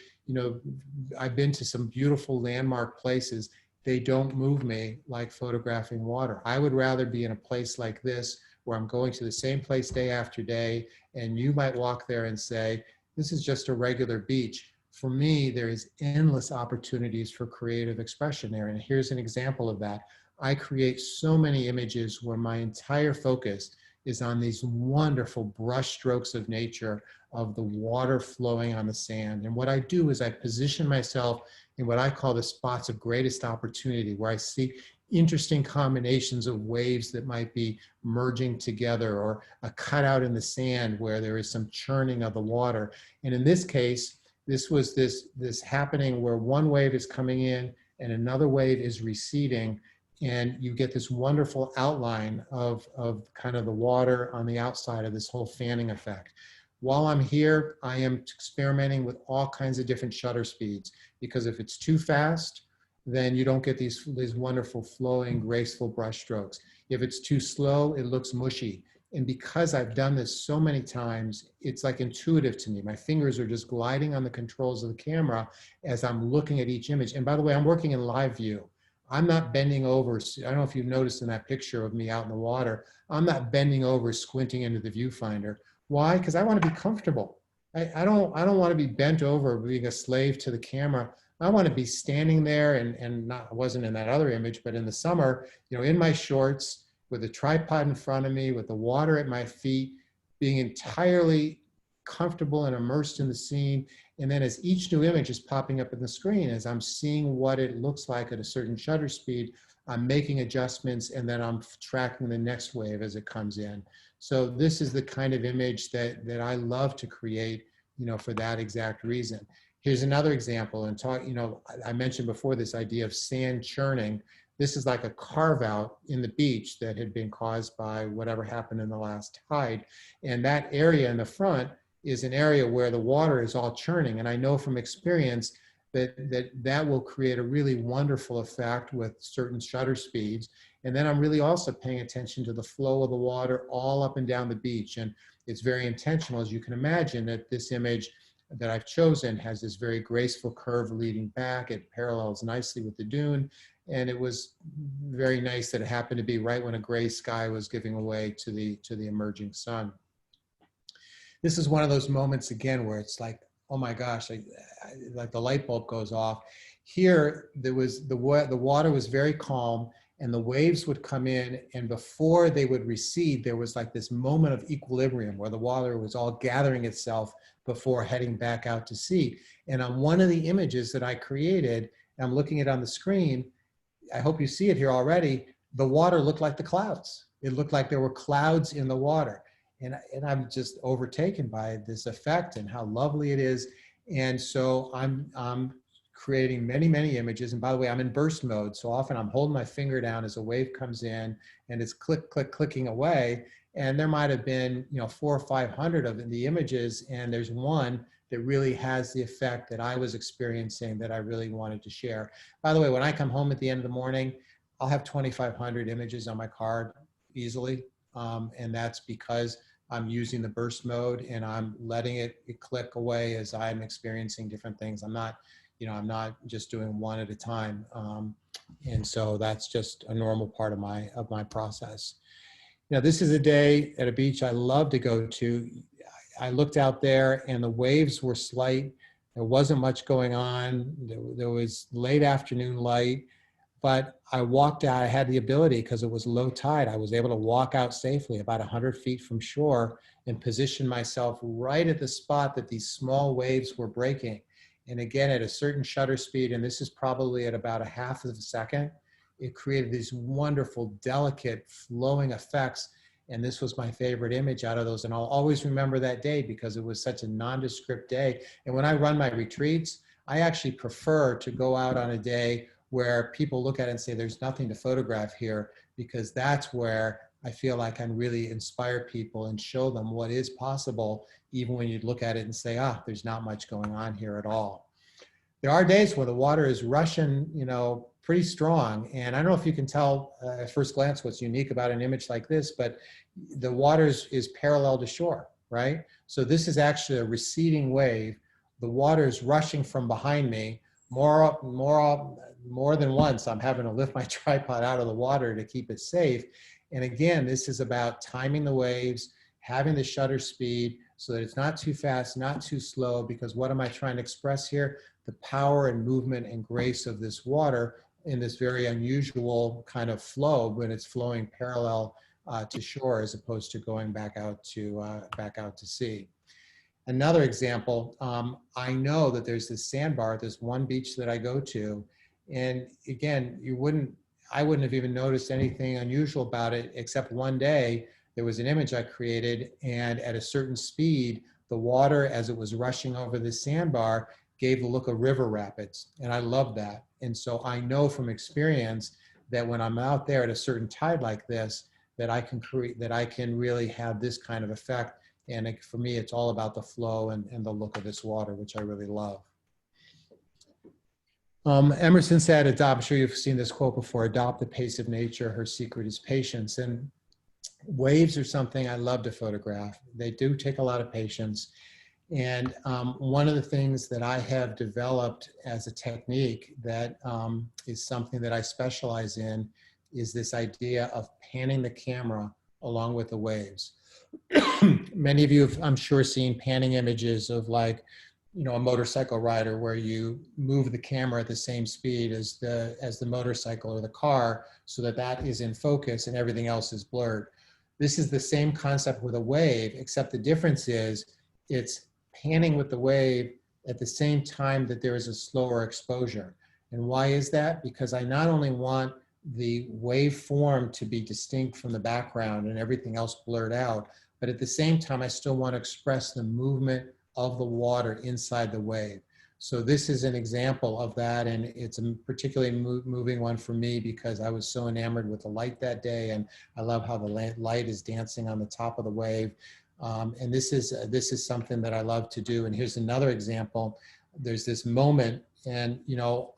some beautiful landmark places. They don't move me like photographing water. I would rather be in a place like this, where I'm going to the same place day after day, and you might walk there and say, this is just a regular beach. For me, there is endless opportunities for creative expression there. And here's an example of that. I create so many images where my entire focus is on these wonderful brush strokes of nature, of the water flowing on the sand. And what I do is I position myself in what I call the spots of greatest opportunity, where I see interesting combinations of waves that might be merging together, or a cutout in the sand where there is some churning of the water. And in this case, this was this happening where one wave is coming in and another wave is receding, and you get this wonderful outline of kind of the water on the outside of this whole fanning effect. While I'm here, I am experimenting with all kinds of different shutter speeds, because if it's too fast, then you don't get these wonderful flowing, graceful brush strokes. If it's too slow, it looks mushy. And because I've done this so many times, it's like intuitive to me. My fingers are just gliding on the controls of the camera as I'm looking at each image. And by the way, I'm working in live view. I'm not bending over. I don't know if you've noticed in that picture of me out in the water, I'm not bending over, squinting into the viewfinder. Why? Because I want to be comfortable. I don't want to be bent over, being a slave to the camera. I want to be standing there, and not, I wasn't in that other image, but in the summer, in my shorts, with a tripod in front of me, with the water at my feet, being entirely comfortable and immersed in the scene. And then as each new image is popping up in the screen, as I'm seeing what it looks like at a certain shutter speed, I'm making adjustments, and then I'm tracking the next wave as it comes in. So this is the kind of image that I love to create, for that exact reason. Here's another example, and I mentioned before this idea of sand churning. This is like a carve out in the beach that had been caused by whatever happened in the last tide. And that area in the front is an area where the water is all churning. And I know from experience that will create a really wonderful effect with certain shutter speeds. And then I'm really also paying attention to the flow of the water all up and down the beach. And it's very intentional, as you can imagine, that this image that I've chosen has this very graceful curve leading back. It parallels nicely with the dune. And it was very nice that it happened to be right when a gray sky was giving way to the emerging sun. This is one of those moments again where it's like, oh my gosh, like the light bulb goes off. Here, there was the water was very calm, and the waves would come in, and before they would recede, there was like this moment of equilibrium where the water was all gathering itself before heading back out to sea. And on one of the images that I created, and I'm looking at it on the screen, I hope you see it here already, the water looked like the clouds. It looked like there were clouds in the water. And I'm just overtaken by this effect and how lovely it is. And so I'm creating many, many images. And by the way, I'm in burst mode. So often I'm holding my finger down as a wave comes in and it's click, click, clicking away. And there might have been, 400 or 500 of the images. And there's one that really has the effect that I was experiencing that I really wanted to share. By the way, when I come home at the end of the morning, I'll have 2,500 images on my card easily. And that's because I'm using the burst mode and I'm letting it click away as I'm experiencing different things. I'm not just doing one at a time. And so that's just a normal part of my process. This is a day at a beach I love to go to. I looked out there and the waves were slight. There wasn't much going on. There was late afternoon light. But I walked out, I had the ability because it was low tide. I was able to walk out safely about 100 feet from shore and position myself right at the spot that these small waves were breaking. And again, at a certain shutter speed, and this is probably at about a half of a second, it created these wonderful, delicate, flowing effects. And this was my favorite image out of those. And I'll always remember that day because it was such a nondescript day. And when I run my retreats, I actually prefer to go out on a day where people look at it and say, there's nothing to photograph here, because that's where I feel like I can really inspire people and show them what is possible, even when you look at it and say, there's not much going on here at all. There are days where the water is rushing, pretty strong. And I don't know if you can tell at first glance what's unique about an image like this, but the water is parallel to shore, right? So this is actually a receding wave. The water is rushing from behind me. More than once, I'm having to lift my tripod out of the water to keep it safe. And again, this is about timing the waves, having the shutter speed so that it's not too fast, not too slow, because what am I trying to express here? The power and movement and grace of this water in this very unusual kind of flow when it's flowing parallel to shore as opposed to going back out to sea. Another example, I know that there's this sandbar at this one beach that I go to, and again, I wouldn't have even noticed anything unusual about it, except one day there was an image I created, and at a certain speed, the water as it was rushing over the sandbar gave the look of river rapids, and I love that. And so I know from experience that when I'm out there at a certain tide like this, that I can really have this kind of effect. And for me, it's all about the flow and the look of this water, which I really love. Emerson said, I'm sure you've seen this quote before, adopt the pace of nature, her secret is patience. And waves are something I love to photograph. They do take a lot of patience. And one of the things that I have developed as a technique that is something that I specialize in is this idea of panning the camera along with the waves. Many of you have, I'm sure, seen panning images of like, a motorcycle rider where you move the camera at the same speed as the motorcycle or the car so that is in focus and everything else is blurred. This is the same concept with a wave, except the difference is it's panning with the wave at the same time that there is a slower exposure. And why is that? Because I not only want the waveform to be distinct from the background and everything else blurred out, but at the same time, I still want to express the movement of the water inside the wave. So this is an example of that, and it's a particularly moving one for me because I was so enamored with the light that day, and I love how the light is dancing on the top of the wave. And this is something that I love to do. And here's another example. There's this moment, and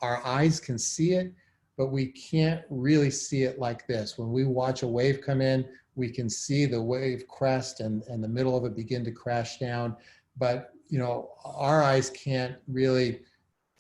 our eyes can see it, but we can't really see it like this. When we watch a wave come in, we can see the wave crest and the middle of it begin to crash down. But our eyes can't really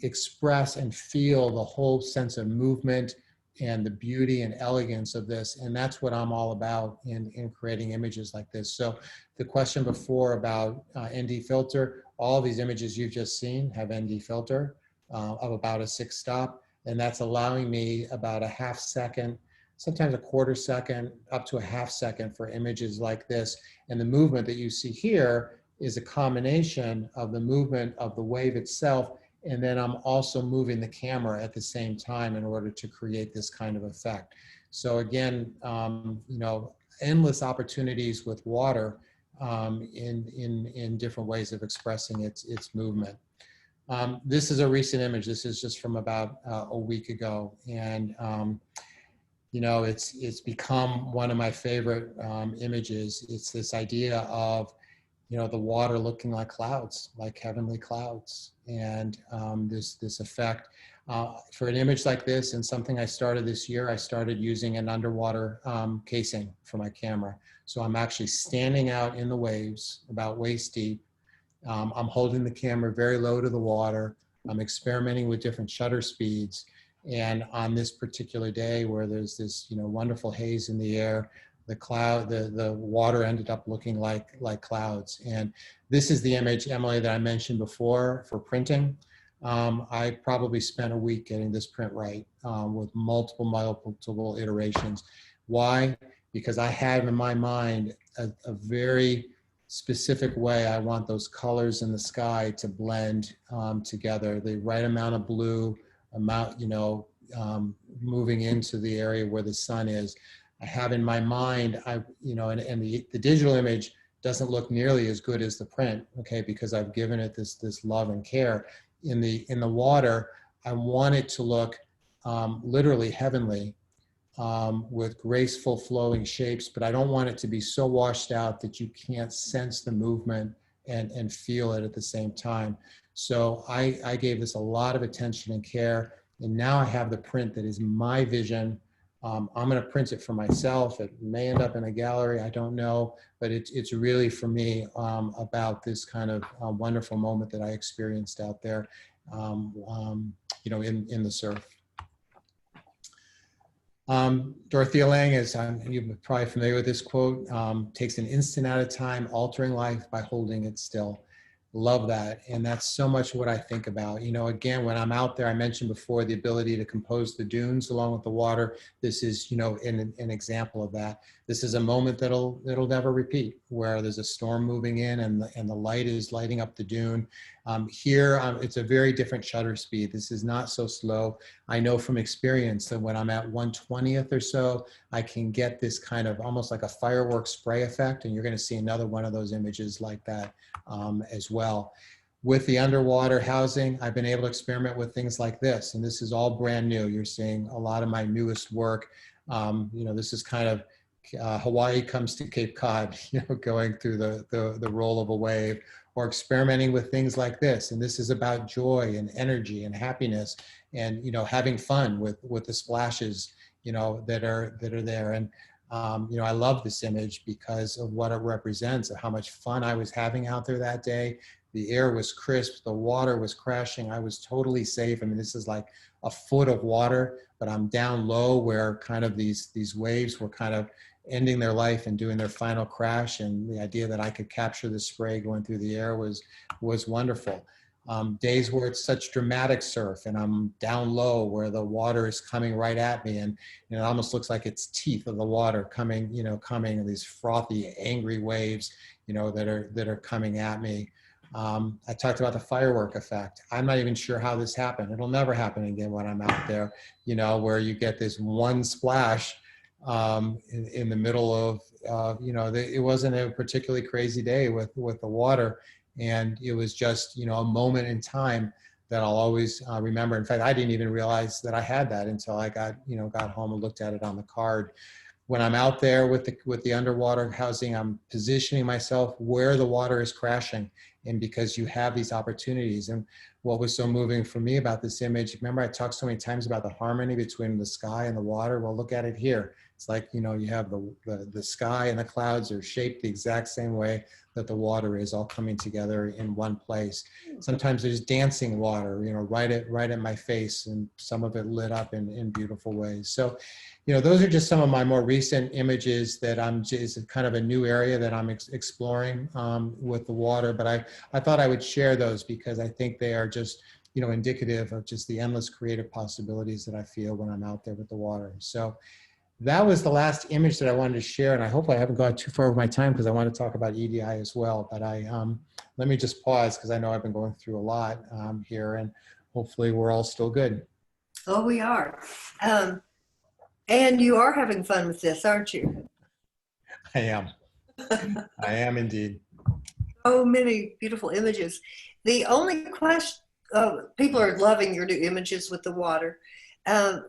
express and feel the whole sense of movement and the beauty and elegance of this. And that's what I'm all about in creating images like this. So the question before about ND filter, all these images you've just seen have ND filter of about a 6 stop. And that's allowing me about a half second, sometimes a quarter second, up to a half second for images like this. And the movement that you see here is a combination of the movement of the wave itself, and then I'm also moving the camera at the same time in order to create this kind of effect. So again, you know, endless opportunities with water in different ways of expressing its movement. This is a recent image. This is just from about a week ago, and you know, it's become one of my favorite images. It's this idea of, you know, the water looking like clouds, like heavenly clouds, and this effect. For an image like this, and something I started this year, I started using an underwater casing for my camera. So I'm actually standing out in the waves, about waist deep. I'm holding the camera very low to the water. I'm experimenting with different shutter speeds. And on this particular day where there's this, you know, wonderful haze in the air, the water ended up looking like clouds. And this is the image, Emily, that I mentioned before for printing. I probably spent a week getting this print right with multiple iterations. Why? Because I have in my mind a very specific way I want those colors in the sky to blend together, the right amount of blue, you know, moving into the area where the sun is. I have in my mind, you know, and the digital image doesn't look nearly as good as the print, okay, because I've given it this love and care. In the water, I want it to look literally heavenly, with graceful flowing shapes, but I don't want it to be so washed out that you can't sense the movement and feel it at the same time. So I gave this a lot of attention and care, and now I have the print that is my vision. I'm going to print it for myself. It may end up in a gallery, I don't know, but it's really for me about this kind of wonderful moment that I experienced out there, you know, in the surf. Dorothea Lange, as you're probably familiar with this quote, takes an instant at a time, altering life by holding it still. Love that. And that's so much what I think about. You know, again, when I'm out there, I mentioned before the ability to compose the dunes along with the water. This is, you know, an example of that. This is a moment that'll never repeat, where there's a storm moving in and the light is lighting up the dune. Here, it's a very different shutter speed. This is not so slow. I know from experience that when I'm at 1/20th or so, I can get this kind of almost like a fireworks spray effect, and you're going to see another one of those images like that as well. With the underwater housing, I've been able to experiment with things like this, and this is all brand new. You're seeing a lot of my newest work. You know, this is kind of Hawaii comes to Cape Cod, you know, going through the roll of a wave, or experimenting with things like this. And this is about joy and energy and happiness, and, you know, having fun with the splashes, you know, that are there. And you know, I love this image because of what it represents, of how much fun I was having out there that day. The air was crisp, the water was crashing, I was totally safe. I mean, this is like a foot of water, but I'm down low where kind of these waves were kind of ending their life and doing their final crash. And the idea that I could capture the spray going through the air was wonderful. Days where it's such dramatic surf and I'm down low where the water is coming right at me, and you know, it almost looks like it's teeth of the water coming, you know, coming, these frothy, angry waves, you know, that are coming at me. I talked about the firework effect. I'm not even sure how this happened. It'll never happen again when I'm out there, you know, where you get this one splash in the middle of, you know, it wasn't a particularly crazy day with the water. And it was just, you know, a moment in time that I'll always remember. In fact, I didn't even realize that I had that until I got home and looked at it on the card. When I'm out there with the underwater housing, I'm positioning myself where the water is crashing. And because you have these opportunities. And what was so moving for me about this image, remember I talked so many times about the harmony between the sky and the water? Well, look at it here. It's like, you know, you have the sky and the clouds are shaped the exact same way that the water is, all coming together in one place. Sometimes there's dancing water, you know, right at my face, and some of it lit up in beautiful ways. So, you know, those are just some of my more recent images that is kind of a new area that I'm exploring with the water. But I thought I would share those because I think they are just, you know, indicative of just the endless creative possibilities that I feel when I'm out there with the water. So that was the last image that I wanted to share, and I hope I haven't gone too far over my time because I want to talk about EDI as well. But let me just pause because I know I've been going through a lot here, and hopefully we're all still good. Oh, we are. And you are having fun with this, aren't you? I am. I am indeed. So many beautiful images. The only question, people are loving your new images with the water.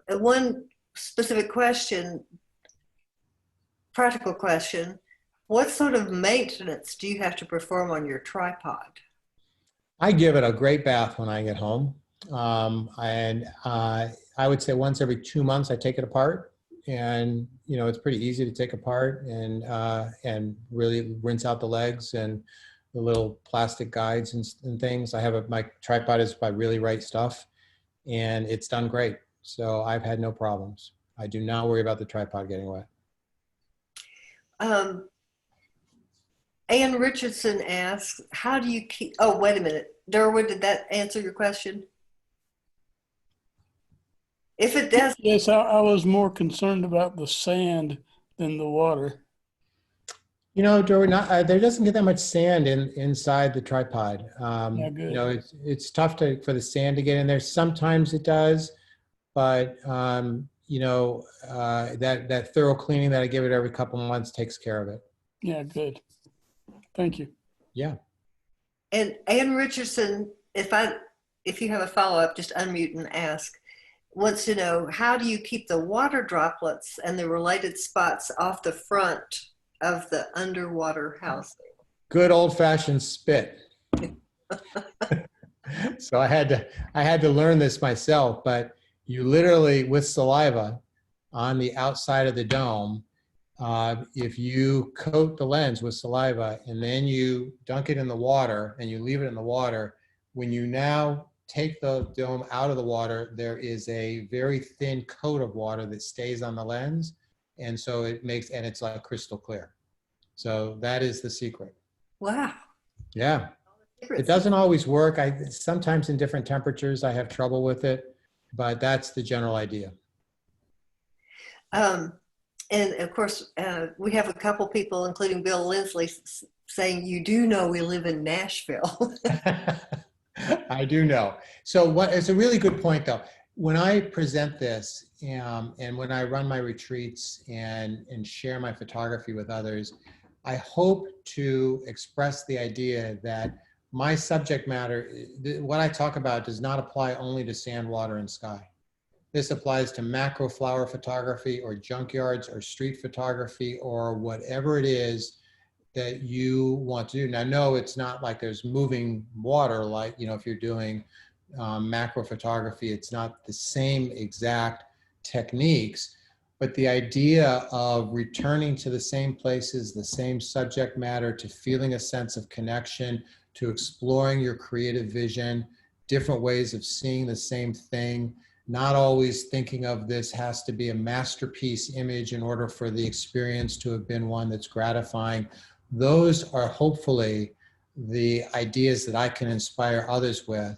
One specific question, practical question, what sort of maintenance do you have to perform on your tripod? I give it a great bath when I get home. I would say once every 2 months I take it apart, and you know, it's pretty easy to take apart and really rinse out the legs and the little plastic guides and things. My tripod is by Really Right Stuff, and it's done great. So I've had no problems. I do not worry about the tripod getting wet. Ann Richardson asks, how do you keep, oh, wait a minute. Derwin, did that answer your question? If it does. Yes, I was more concerned about the sand than the water. You know, Joey, there doesn't get that much sand inside the tripod. Yeah, good. You know, it's tough for the sand to get in there. Sometimes it does, but you know, that thorough cleaning that I give it every couple of months takes care of it. Yeah, good. Thank you. Yeah. And Ann Richardson, if you have a follow-up, just unmute and ask, wants to know, how do you keep the water droplets and the related spots off the front of the underwater housing? Good old-fashioned spit. So I had to learn this myself, but you literally, with saliva on the outside of the dome, if you coat the lens with saliva and then you dunk it in the water and you leave it in the water, when you now take the dome out of the water, there is a very thin coat of water that stays on the lens. And so it's like crystal clear. So that is the secret. Wow. Yeah. It doesn't always work. Sometimes in different temperatures, I have trouble with it, but that's the general idea. And of course, we have a couple people, including Bill Lindsley, saying, you do know we live in Nashville. I do know. So it's a really good point though. When I present this and when I run my retreats and share my photography with others, I hope to express the idea that my subject matter, what I talk about, does not apply only to sand, water, and sky. This applies to macro flower photography or junkyards or street photography or whatever it is that you want to do. Now, no, it's not like there's moving water, like, you know, if you're doing macro photography, it's not the same exact techniques, but the idea of returning to the same places, the same subject matter, to feeling a sense of connection, to exploring your creative vision, different ways of seeing the same thing, not always thinking of this has to be a masterpiece image in order for the experience to have been one that's gratifying. Those are hopefully the ideas that I can inspire others with,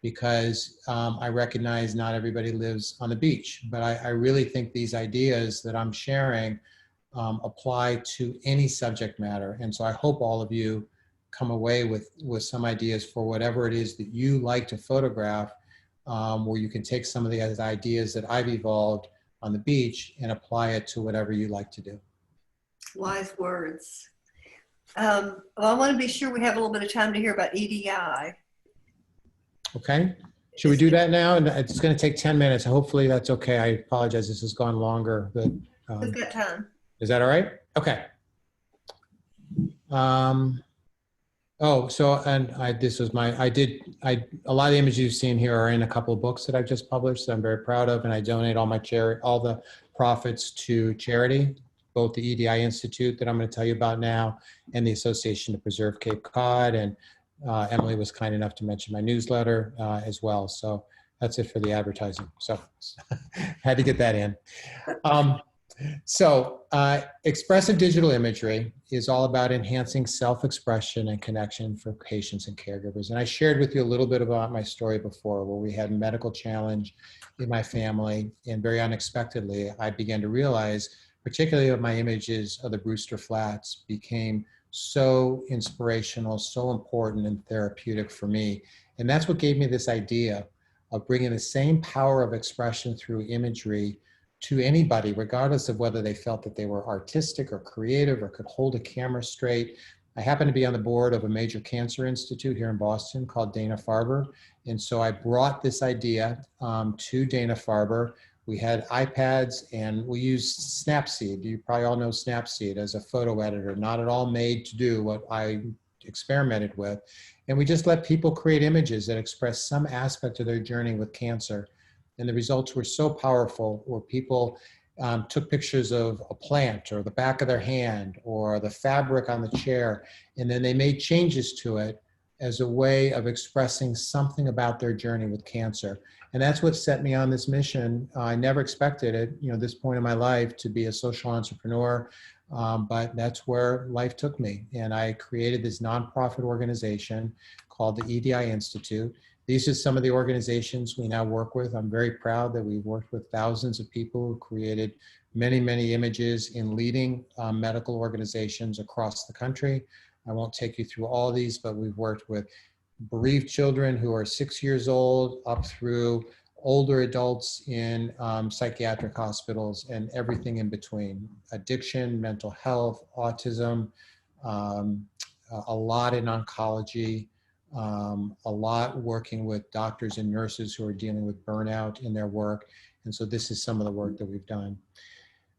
because I recognize not everybody lives on the beach, but I really think these ideas that I'm sharing apply to any subject matter. And so I hope all of you come away with some ideas for whatever it is that you like to photograph, where you can take some of the ideas that I've evolved on the beach and apply it to whatever you like to do. Wise words. Well, I want to be sure we have a little bit of time to hear about EDI. Okay. Should we do that now? And it's going to take 10 minutes. Hopefully that's okay. I apologize. This has gone longer, but We've got time. is that all right? Okay. Oh, so, and this was a lot of the images you've seen here are in a couple of books that I've just published that I'm very proud of, and I donate all the profits to charity, both the EDI Institute that I'm going to tell you about now and the Association to Preserve Cape Cod. And Emily was kind enough to mention my newsletter as well. So that's it for the advertising. So had to get that in. Expressive digital imagery is all about enhancing self-expression and connection for patients and caregivers. And I shared with you a little bit about my story before, where we had a medical challenge in my family, and very unexpectedly, I began to realize, particularly of my images of the Brewster Flats, became so inspirational, so important and therapeutic for me. And that's what gave me this idea of bringing the same power of expression through imagery to anybody, regardless of whether they felt that they were artistic or creative or could hold a camera straight. I happen to be on the board of a major cancer institute here in Boston called Dana-Farber. And so I brought this idea to Dana-Farber. We had iPads and we used Snapseed. You probably all know Snapseed as a photo editor, not at all made to do what I experimented with. And we just let people create images that express some aspect of their journey with cancer. And the results were so powerful, where people took pictures of a plant or the back of their hand or the fabric on the chair, and then they made changes to it as a way of expressing something about their journey with cancer. And that's what set me on this mission. I never expected it, this point in my life, to be a social entrepreneur, but that's where life took me. And I created this nonprofit organization called the EDI Institute. These are some of the organizations we now work with. I'm very proud that we've worked with thousands of people who created many, many images in leading medical organizations across the country. I won't take you through all these, but we've worked with bereaved children who are 6 years old up through older adults in psychiatric hospitals and everything in between. Addiction, mental health, autism, a lot in oncology, a lot working with doctors and nurses who are dealing with burnout in their work. And so this is some of the work that we've done.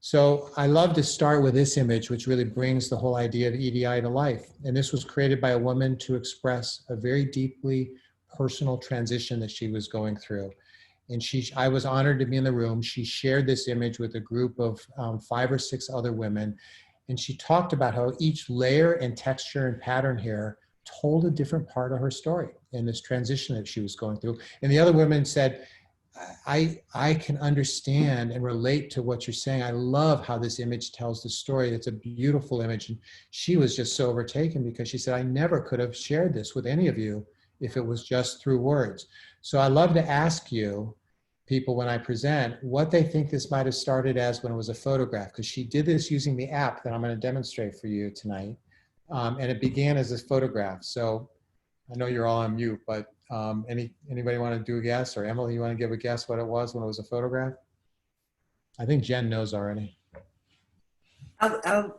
So I love to start with this image, which really brings the whole idea of EDI to life. And this was created by a woman to express a very deeply personal transition that she was going through. And I was honored to be in the room. She shared this image with a group of 5 or 6 other women. And she talked about how each layer and texture and pattern here told a different part of her story in this transition that she was going through. And the other women said, I can understand and relate to what you're saying. I love how this image tells the story. It's a beautiful image. And she was just so overtaken because she said, I never could have shared this with any of you if it was just through words. So I love to ask you, people, when I present, what they think this might have started as when it was a photograph, because she did this using the app that I'm going to demonstrate for you tonight. And it began as a photograph. So I know you're all on mute, but anybody want to do a guess? Or Emily, you want to give a guess what it was when it was a photograph? I think Jen knows already. I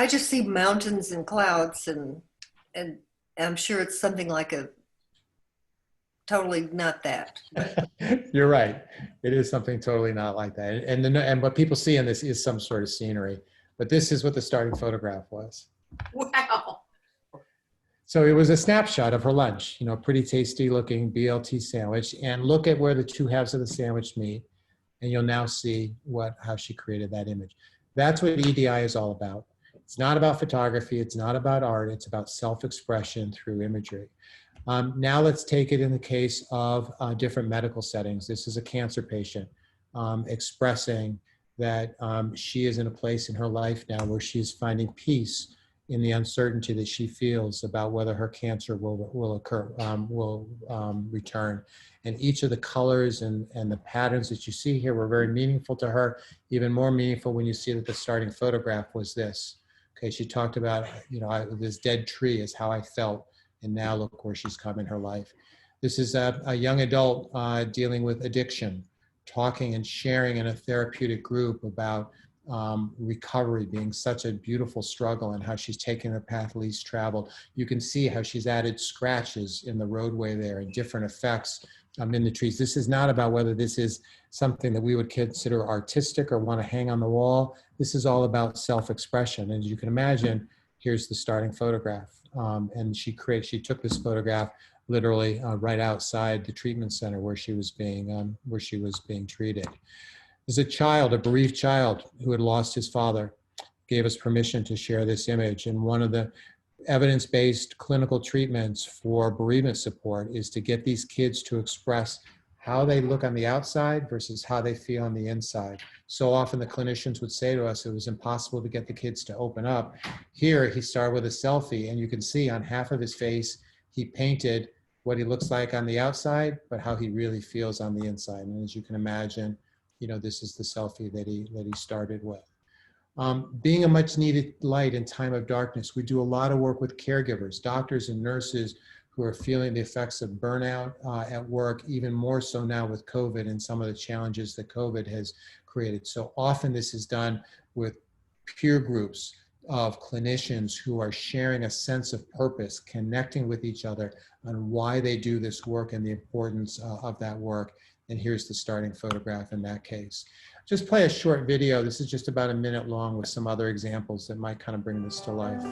just see mountains and clouds, and I'm sure it's something like a totally not that. You're right. It is something totally not like that. And what people see in this is some sort of scenery. But this is what the starting photograph was. Wow. So it was a snapshot of her lunch, pretty tasty looking BLT sandwich. And look at where the two halves of the sandwich meet. And you'll now see how she created that image. That's what EDI is all about. It's not about photography. It's not about art. It's about self-expression through imagery. Now let's take it in the case of different medical settings. This is a cancer patient expressing that she is in a place in her life now where she's finding peace in the uncertainty that she feels about whether her cancer will return. And each of the colors and the patterns that you see here were very meaningful to her, even more meaningful when you see that the starting photograph was this. Okay, she talked about, this dead tree is how I felt, and now look where she's come in her life. This is a young adult dealing with addiction, talking and sharing in a therapeutic group about recovery being such a beautiful struggle and how she's taken the path least traveled. You can see how she's added scratches in the roadway there and different effects in the trees. This is not about whether this is something that we would consider artistic or want to hang on the wall. This is all about self-expression. As you can imagine, here's the starting photograph. And she took this photograph literally right outside the treatment center where she was being treated. There's a child, a bereaved child who had lost his father, gave us permission to share this image. And one of the evidence-based clinical treatments for bereavement support is to get these kids to express how they look on the outside versus how they feel on the inside. So often the clinicians would say to us, it was impossible to get the kids to open up. Here, he started with a selfie, and you can see on half of his face, he painted what he looks like on the outside, but how he really feels on the inside. And as you can imagine, this is the selfie that he started with. Being a much needed light in time of darkness, we do a lot of work with caregivers, doctors and nurses who are feeling the effects of burnout at work, even more so now with COVID and some of the challenges that COVID has created. So often this is done with peer groups of clinicians who are sharing a sense of purpose, connecting with each other on why they do this work and the importance of that work. And here's the starting photograph in that case. Just play a short video. This is just about a minute long with some other examples that might kind of bring this to life.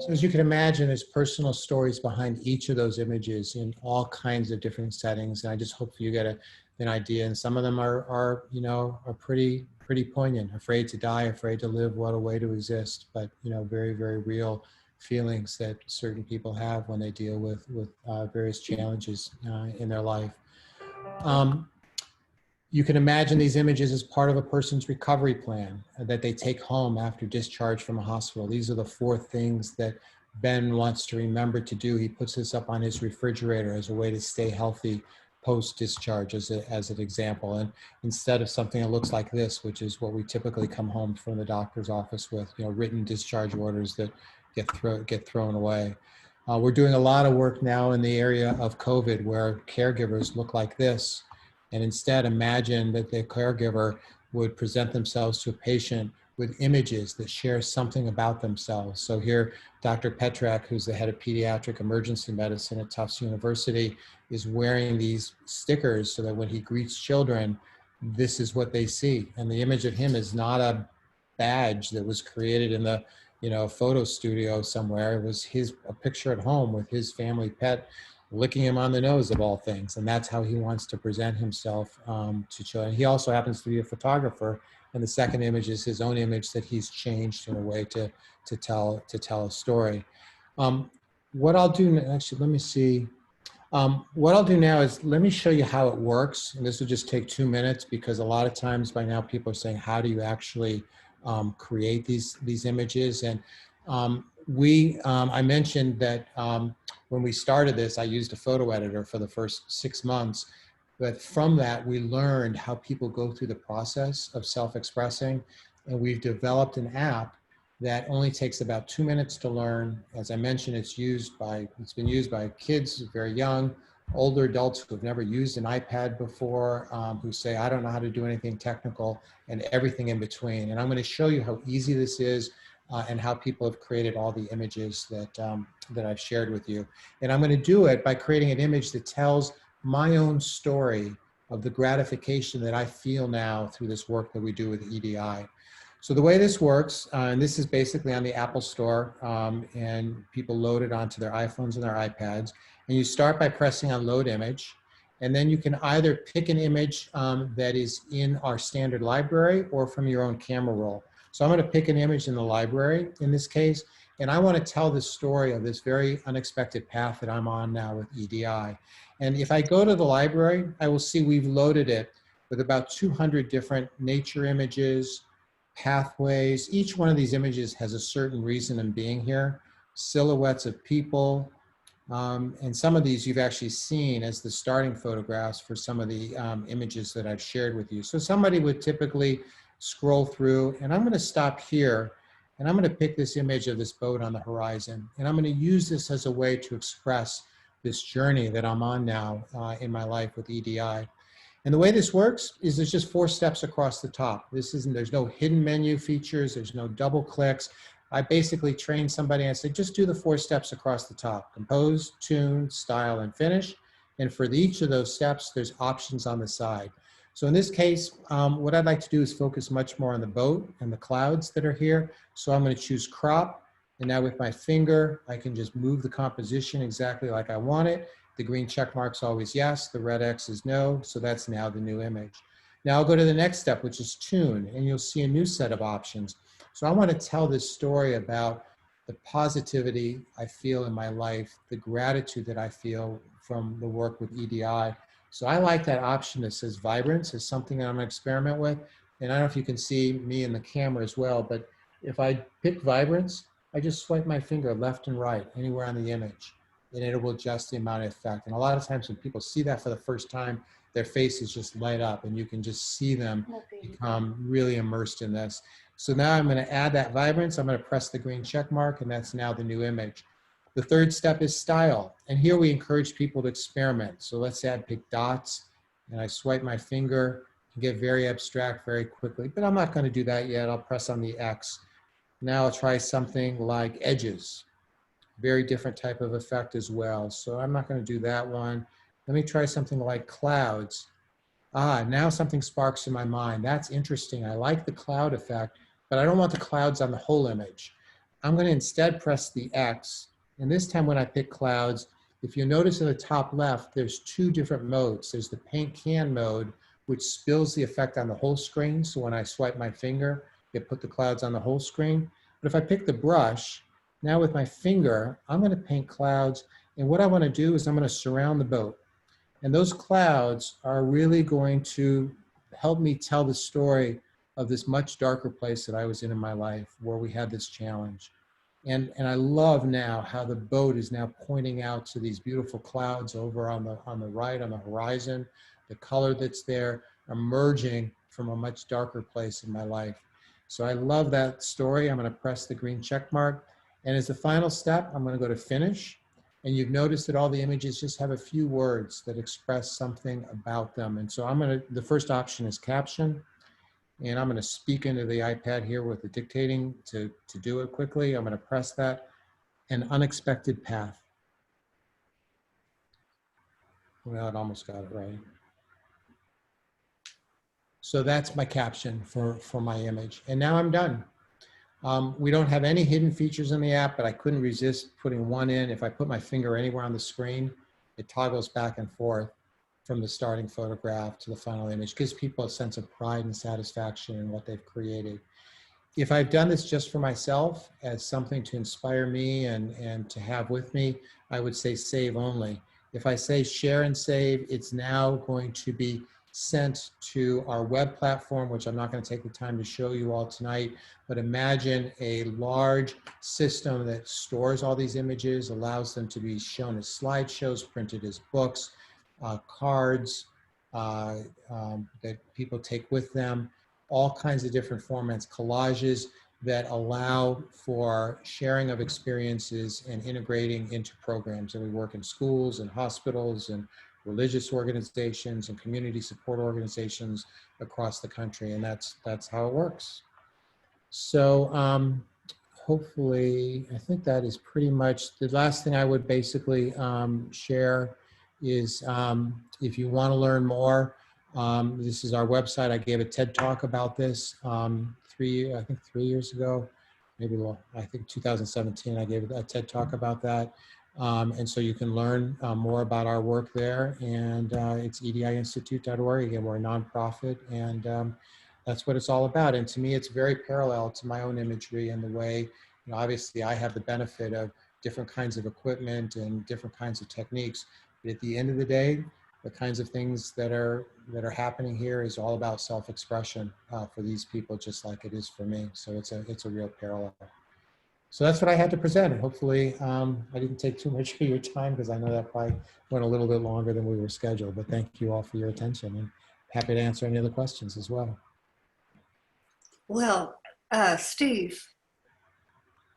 So as you can imagine, there's personal stories behind each of those images in all kinds of different settings. And I just hope you get an idea. And some of them are pretty poignant. Afraid to die, afraid to live, what a way to exist. But, very, very real feelings that certain people have when they deal with various challenges in their life. You can imagine these images as part of a person's recovery plan that they take home after discharge from a hospital. These are the 4 things that Ben wants to remember to do. He puts this up on his refrigerator as a way to stay healthy post-discharge as an example. And instead of something that looks like this, which is what we typically come home from the doctor's office with, written discharge orders that get thrown away. We're doing a lot of work now in the area of COVID where caregivers look like this. And instead imagine that the caregiver would present themselves to a patient with images that share something about themselves. So here, Dr. Petrak, who's the head of pediatric emergency medicine at Tufts University, is wearing these stickers so that when he greets children, this is what they see. And the image of him is not a badge that was created in the photo studio somewhere. It was a picture at home with his family pet licking him on the nose of all things. And that's how he wants to present himself to children. He also happens to be a photographer. And the second image is his own image that he's changed in a way to tell a story. What I'll do, actually, let me see. What I'll do now is let me show you how it works. And this will just take 2 minutes because a lot of times by now people are saying, how do you actually create these images? And I mentioned that when we started this, I used a photo editor for the first 6 months. But from that, we learned how people go through the process of self-expressing. And we've developed an app that only takes about 2 minutes to learn. As I mentioned, it's been used by kids very young, older adults who have never used an iPad before, who say, I don't know how to do anything technical, and everything in between. And I'm going to show you how easy this is and how people have created all the images that I've shared with you. And I'm going to do it by creating an image that tells my own story of the gratification that I feel now through this work that we do with EDI. So the way this works, and this is basically on the Apple Store, and people load it onto their iPhones and their iPads. And you start by pressing on Load Image. And then you can either pick an image that is in our standard library or from your own camera roll. So I'm going to pick an image in the library in this case. And I want to tell the story of this very unexpected path that I'm on now with EDI. And if I go to the library, I will see we've loaded it with about 200 different nature images, pathways. Each one of these images has a certain reason in being here. Silhouettes of people, And some of these you've actually seen as the starting photographs for some of the images that I've shared with you. So somebody would typically scroll through, and I'm going to stop here, and I'm going to pick this image of this boat on the horizon, and I'm going to use this as a way to express this journey that I'm on now in my life with EDI. And the way this works is there's just 4 steps across the top. There's no hidden menu features, there's no double clicks. I basically trained somebody and I said, just do the 4 steps across the top: compose, tune, style, and finish. And for each of those steps, there's options on the side. So in this case, what I'd like to do is focus much more on the boat and the clouds that are here. So I'm going to choose crop. And now with my finger, I can just move the composition exactly like I want it. The green check mark's always yes, the red X is no, so that's now the new image. Now I'll go to the next step, which is tune, and you'll see a new set of options. So I want to tell this story about the positivity I feel in my life, the gratitude that I feel from the work with EDI. So I like that option that says vibrance is something that I'm going to experiment with. And I don't know if you can see me in the camera as well, but if I pick vibrance, I just swipe my finger left and right anywhere on the image, and it will adjust the amount of effect. And a lot of times when people see that for the first time, their faces just light up and you can just see them become really immersed in this. So now I'm going to add that vibrance. I'm going to press the green check mark, and that's now the new image. The third step is style. And here we encourage people to experiment. So let's say I pick dots and I swipe my finger and get very abstract very quickly, but I'm not going to do that yet. I'll press on the X. Now I'll try something like edges. Very different type of effect as well. So I'm not going to do that one. Let me try something like clouds. Now something sparks in my mind. That's interesting. I like the cloud effect, but I don't want the clouds on the whole image. I'm going to instead press the X. And this time when I pick clouds, if you notice in the top left, there's 2 different modes. There's the paint can mode, which spills the effect on the whole screen. So when I swipe my finger, it put the clouds on the whole screen. But if I pick the brush, now with my finger, I'm going to paint clouds. And what I want to do is I'm going to surround the boat. And those clouds are really going to help me tell the story of this much darker place that I was in my life where we had this challenge. And I love now how the boat is now pointing out to these beautiful clouds over on the right, on the horizon, the color that's there emerging from a much darker place in my life. So I love that story. I'm going to press the green check mark. And as the final step, I'm going to go to finish. And you've noticed that all the images just have a few words that express something about them. And so the first option is caption. And I'm going to speak into the iPad here with the dictating to do it quickly. I'm going to press that. An unexpected path. Well, it almost got it right. So that's my caption for my image. And now I'm done. We don't have any hidden features in the app, but I couldn't resist putting one in. If I put my finger anywhere on the screen, it toggles back and forth from the starting photograph to the final image. Gives people a sense of pride and satisfaction in what they've created. If I've done this just for myself as something to inspire me and to have with me, I would say save only. If I say share and save, it's now going to be sent to our web platform, which I'm not going to take the time to show you all tonight, but imagine a large system that stores all these images, allows them to be shown as slideshows, printed as books, cards that people take with them, all kinds of different formats, collages that allow for sharing of experiences and integrating into programs. And we work in schools and hospitals and religious organizations and community support organizations across the country. And that's how it works. So hopefully, I think that is pretty much the last thing I would basically share is if you want to learn more, this is our website. I gave a TED Talk about this 3 years ago, maybe, well, I think 2017, I gave a TED Talk about that. And so you can learn more about our work there. And it's ediinstitute.org. Again, we're a nonprofit, and that's what it's all about. And to me, it's very parallel to my own imagery and the way, obviously I have the benefit of different kinds of equipment and different kinds of techniques. But at the end of the day, the kinds of things that are happening here is all about self-expression for these people, just like it is for me. So it's a real parallel. So that's what I had to present. And hopefully I didn't take too much of your time, because I know that probably went a little bit longer than we were scheduled. But thank you all for your attention, and happy to answer any other questions as well. Well, Steve,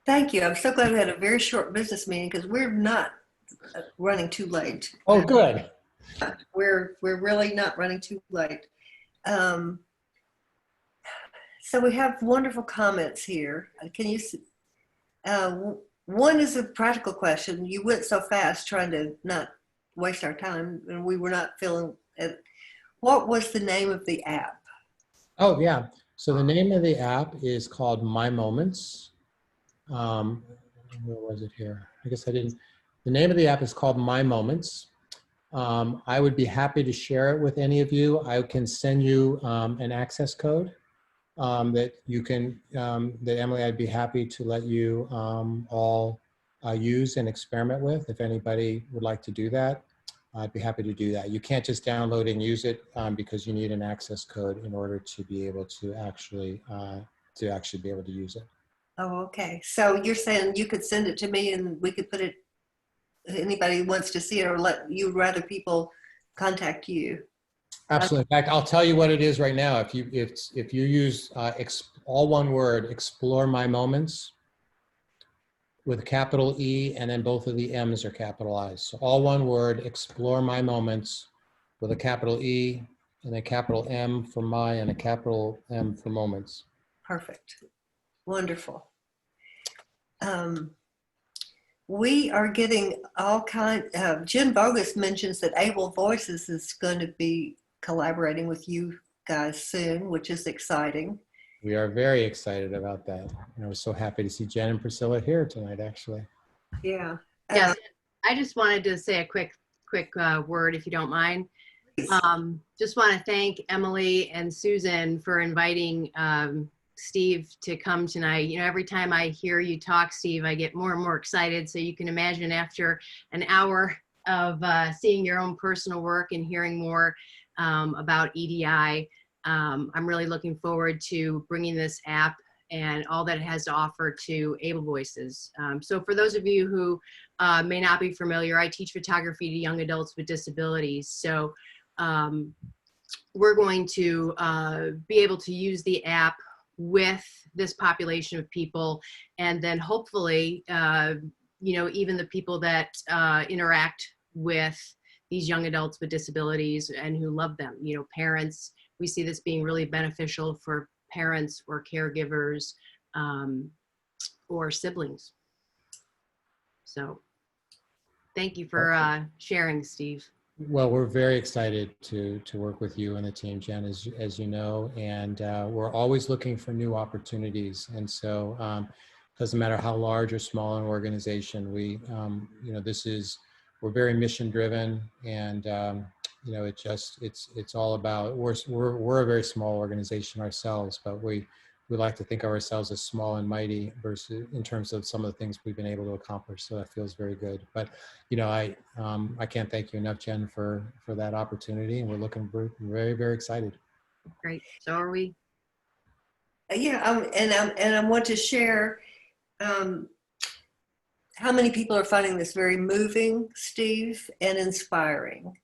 thank you. I'm so glad we had a very short business meeting because we're not running too late. Oh, good. We're really not running too late. So we have wonderful comments here. Can you see? One is a practical question. You went so fast trying to not waste our time, and we were not feeling it. What was the name of the app? Oh, yeah. So the name of the app is called My Moments. Where was it here? I guess I didn't. The name of the app is called My Moments. I would be happy to share it with any of you. I can send you an access code that you can, that Emily, I'd be happy to let you all use and experiment with. If anybody would like to do that, I'd be happy to do that. You can't just download and use it because you need an access code in order to be able to actually be able to use it. Oh, okay. So you're saying you could send it to me and we could put it, anybody who wants to see it, or let you rather people contact you? Absolutely. In fact, I'll tell you what it is right now. If you use all one word, Explore My Moments, with a capital E, and then both of the M's are capitalized. So all one word, Explore My Moments, with a capital E and a capital M for my and a capital M for moments. Perfect. Wonderful. We are getting all kinds. Jim Bogus mentions that Able Voices is going to be collaborating with you guys soon, which is exciting. We are very excited about that. And I was so happy to see Jen and Priscilla here tonight, actually. Yeah. Yes, I just wanted to say a quick word, if you don't mind. Just want to thank Emily and Susan for inviting Steve to come tonight. You know, every time I hear you talk, Steve, I get more and more excited. So you can imagine, after an hour of seeing your own personal work and hearing more about EDI, I'm really looking forward to bringing this app and all that it has to offer to Able Voices. So for those of you who may not be familiar, I teach photography to young adults with disabilities. So we're going to be able to use the app with this population of people, and then hopefully, you know, even the people that interact with these young adults with disabilities and who love them, you know, parents. We see this being really beneficial for parents or caregivers or siblings. So thank you for sharing, Steve. Well, we're very excited to work with you and the team, Jen, as you know, and we're always looking for new opportunities. And so doesn't matter how large or small an organization, we, you know, we're very mission driven, and you know, it's all about, we're a very small organization ourselves, but we like to think of ourselves as small and mighty versus in terms of some of the things we've been able to accomplish. So that feels very good. But you know, I can't thank you enough, Jen, for that opportunity, and we're looking very, very excited. Great. So are we. Yeah, and I want to share how many people are finding this very moving, Steve, and inspiring.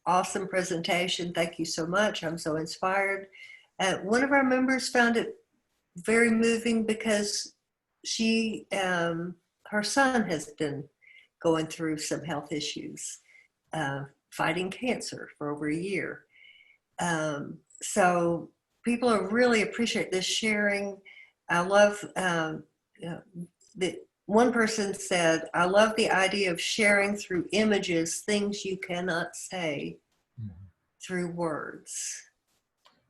Awesome presentation. Thank you so much. I'm so inspired. One of our members found it very moving because she, her son has been going through some health issues, fighting cancer for over a year. So people are really appreciate this sharing. I love that one person said, I love the idea of sharing through images, things you cannot say through words.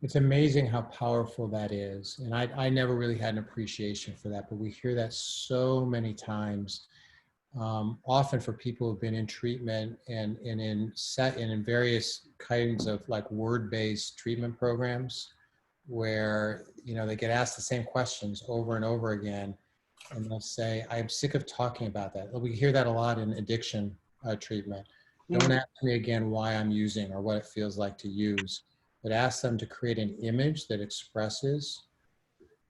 It's amazing how powerful that is. And I never really had an appreciation for that, but we hear that so many times, often for people who've been in treatment and in various kinds of like word-based treatment programs, where, you know, they get asked the same questions over and over again. And they'll say, I'm sick of talking about that. We hear that a lot in addiction treatment. Don't ask me again why I'm using or what it feels like to use, but ask them to create an image that expresses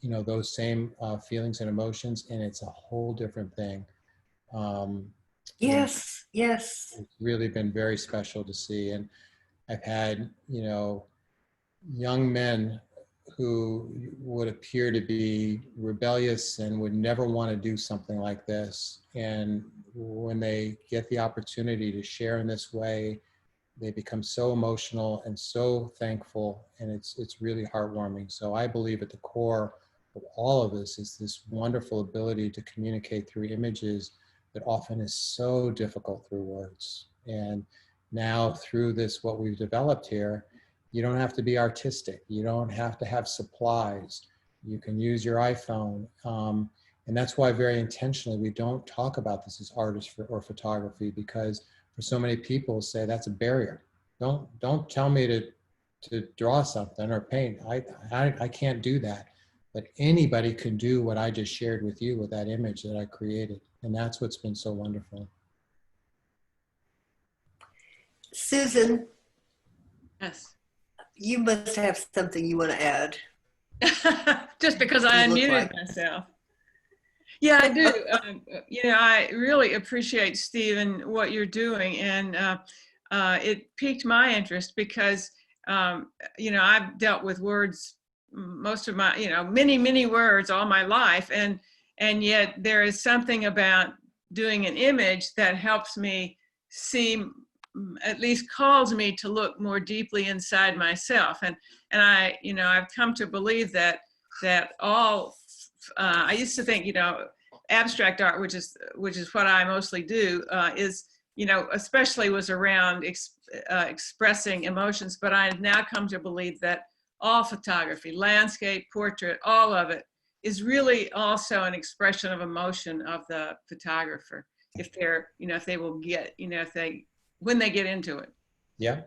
you know, those same feelings and emotions, and it's a whole different thing. And Yes, yes. it's really been very special to see. And I've had, you know, young men who would appear to be rebellious and would never want to do something like this. And when they get the opportunity to share in this way, they become so emotional and so thankful, and it's really heartwarming. So I believe at the core of all of this is this wonderful ability to communicate through images that often is so difficult through words. And now through this, what we've developed here, you don't have to be artistic. You don't have to have supplies. You can use your iPhone. And that's why very intentionally we don't talk about this as art or photography, because for so many people say that's a barrier. Don't tell me to draw something or paint. I can't do that. But anybody can do what I just shared with you with that image that I created. And that's what's been so wonderful. Susan, Yes. you must have something you want to add. Just because I You look unmuted like. myself. Yeah, I do. You know, I really appreciate, Steven, what you're doing. And it piqued my interest because, you know, I've dealt with words most of my, you know, many words all my life. And yet there is something about doing an image that helps me see, at least calls me to look more deeply inside myself. And I, you know, I've come to believe that all, I used to think, you know, abstract art, which is what I mostly do, is, you know, especially was around expressing emotions. But I've now come to believe that all photography, landscape, portrait, all of it is really also an expression of emotion of the photographer. If they're, you know, if they will get, you know, when they get into it. Yeah,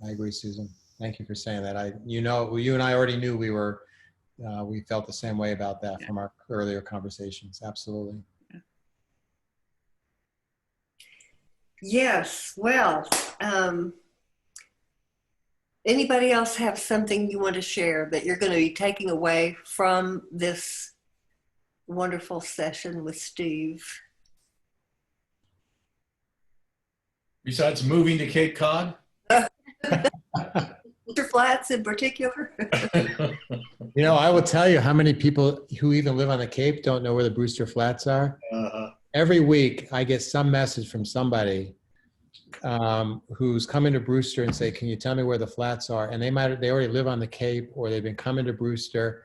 I agree, Susan. Thank you for saying that. You know, you and I already knew we felt the same way about that from our earlier conversations. Absolutely. Yes, well, anybody else have something you want to share that you're going to be taking away from this wonderful session with Steve? Besides moving to Cape Cod? Brewster Flats in particular? You know, I will tell you how many people who even live on the Cape don't know where the Brewster Flats are. Every week I get some message from somebody who's coming to Brewster and say, can you tell me where the flats are? And they already live on the Cape, or they've been coming to Brewster.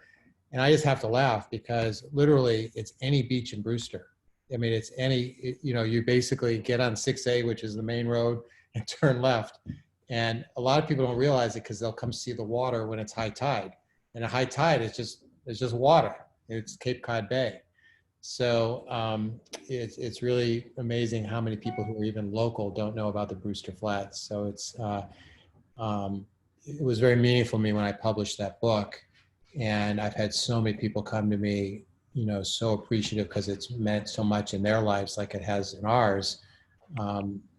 And I just have to laugh because literally it's any beach in Brewster. I mean, it's any, you know, you basically get on 6A, which is the main road, and turn left. And a lot of people don't realize it because they'll come see the water when it's high tide. And at high tide, it's just water. It's Cape Cod Bay. So it's really amazing how many people who are even local don't know about the Brewster Flats. So it was very meaningful to me when I published that book. And I've had so many people come to me, you know, so appreciative because it's meant so much in their lives like it has in ours.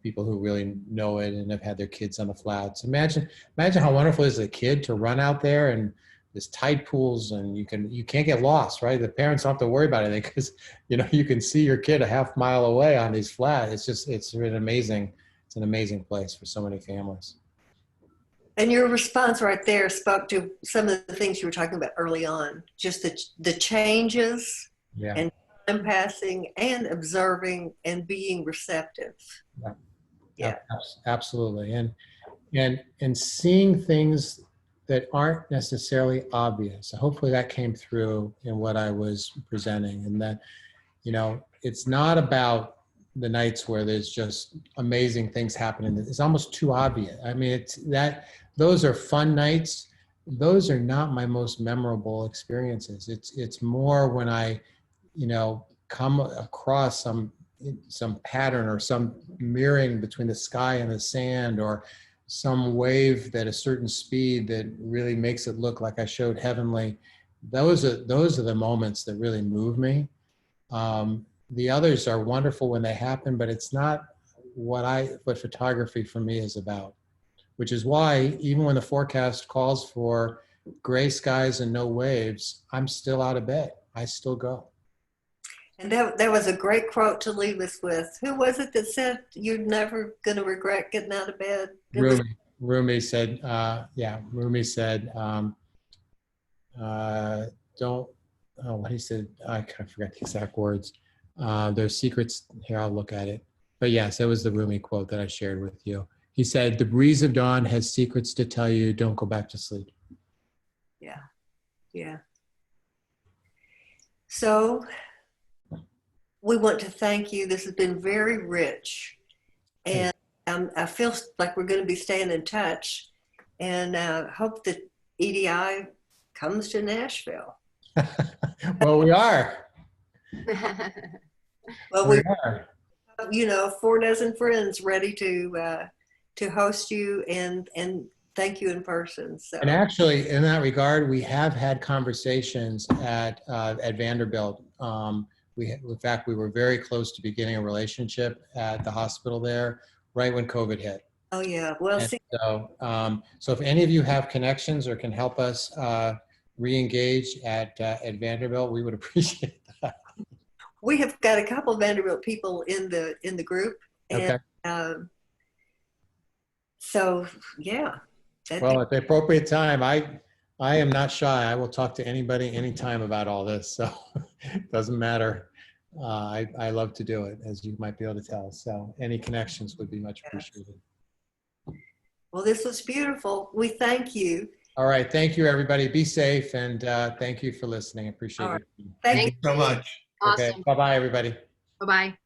People who really know it and have had their kids on the flats. Imagine how wonderful it is as a kid to run out there and there's tide pools and you can't get lost, right? The parents don't have to worry about anything because, you know, you can see your kid a half mile away on these flats. It's an amazing place for so many families. And your response right there spoke to some of the things you were talking about early on, just the changes and time passing and observing and being receptive. Yeah. Absolutely. And seeing things that aren't necessarily obvious. Hopefully that came through in what I was presenting, and that, you know, it's not about the nights where there's just amazing things happening. It's almost too obvious. I mean, those are fun nights. Those are not my most memorable experiences. It's more when I, you know, come across some pattern or some mirroring between the sky and the sand, or some wave at a certain speed that really makes it look like I showed heavenly. Those are the moments that really move me. The others are wonderful when they happen, but it's not what photography for me is about, which is why even when the forecast calls for gray skies and no waves, I'm still out of bed. I still go. And that was a great quote to leave us with. Who was it that said you're never going to regret getting out of bed? Rumi said, Rumi said, don't, oh, what he said, I kind of forget the exact words. There's secrets, here, I'll look at it. But yes, that was the Rumi quote that I shared with you. He said, the breeze of dawn has secrets to tell you, don't go back to sleep. Yeah, yeah. So we want to thank you. This has been very rich. And I feel like we're going to be staying in touch, and hope that EDI comes to Nashville. Well, we are. Well, We we are. you know, 4 dozen friends ready to host you and thank you in person. So. And actually, in that regard, we have had conversations at Vanderbilt. In fact, we were very close to beginning a relationship at the hospital there, right when COVID hit. Oh yeah, well, And see, so if any of you have connections or can help us re-engage at Vanderbilt, we would appreciate that. we have got a couple of Vanderbilt people in the group, and Okay. So yeah. Well, at the appropriate time, I am not shy. I will talk to anybody anytime about all this. So it doesn't matter. I love to do it, as you might be able to tell. So any connections would be much appreciated. Well, this was beautiful. We thank you. All right. Thank you, everybody. Be safe. And thank you for listening. I appreciate All right. it. Thank Thank you. you so much. Okay. Awesome. Bye-bye, everybody. Bye-bye.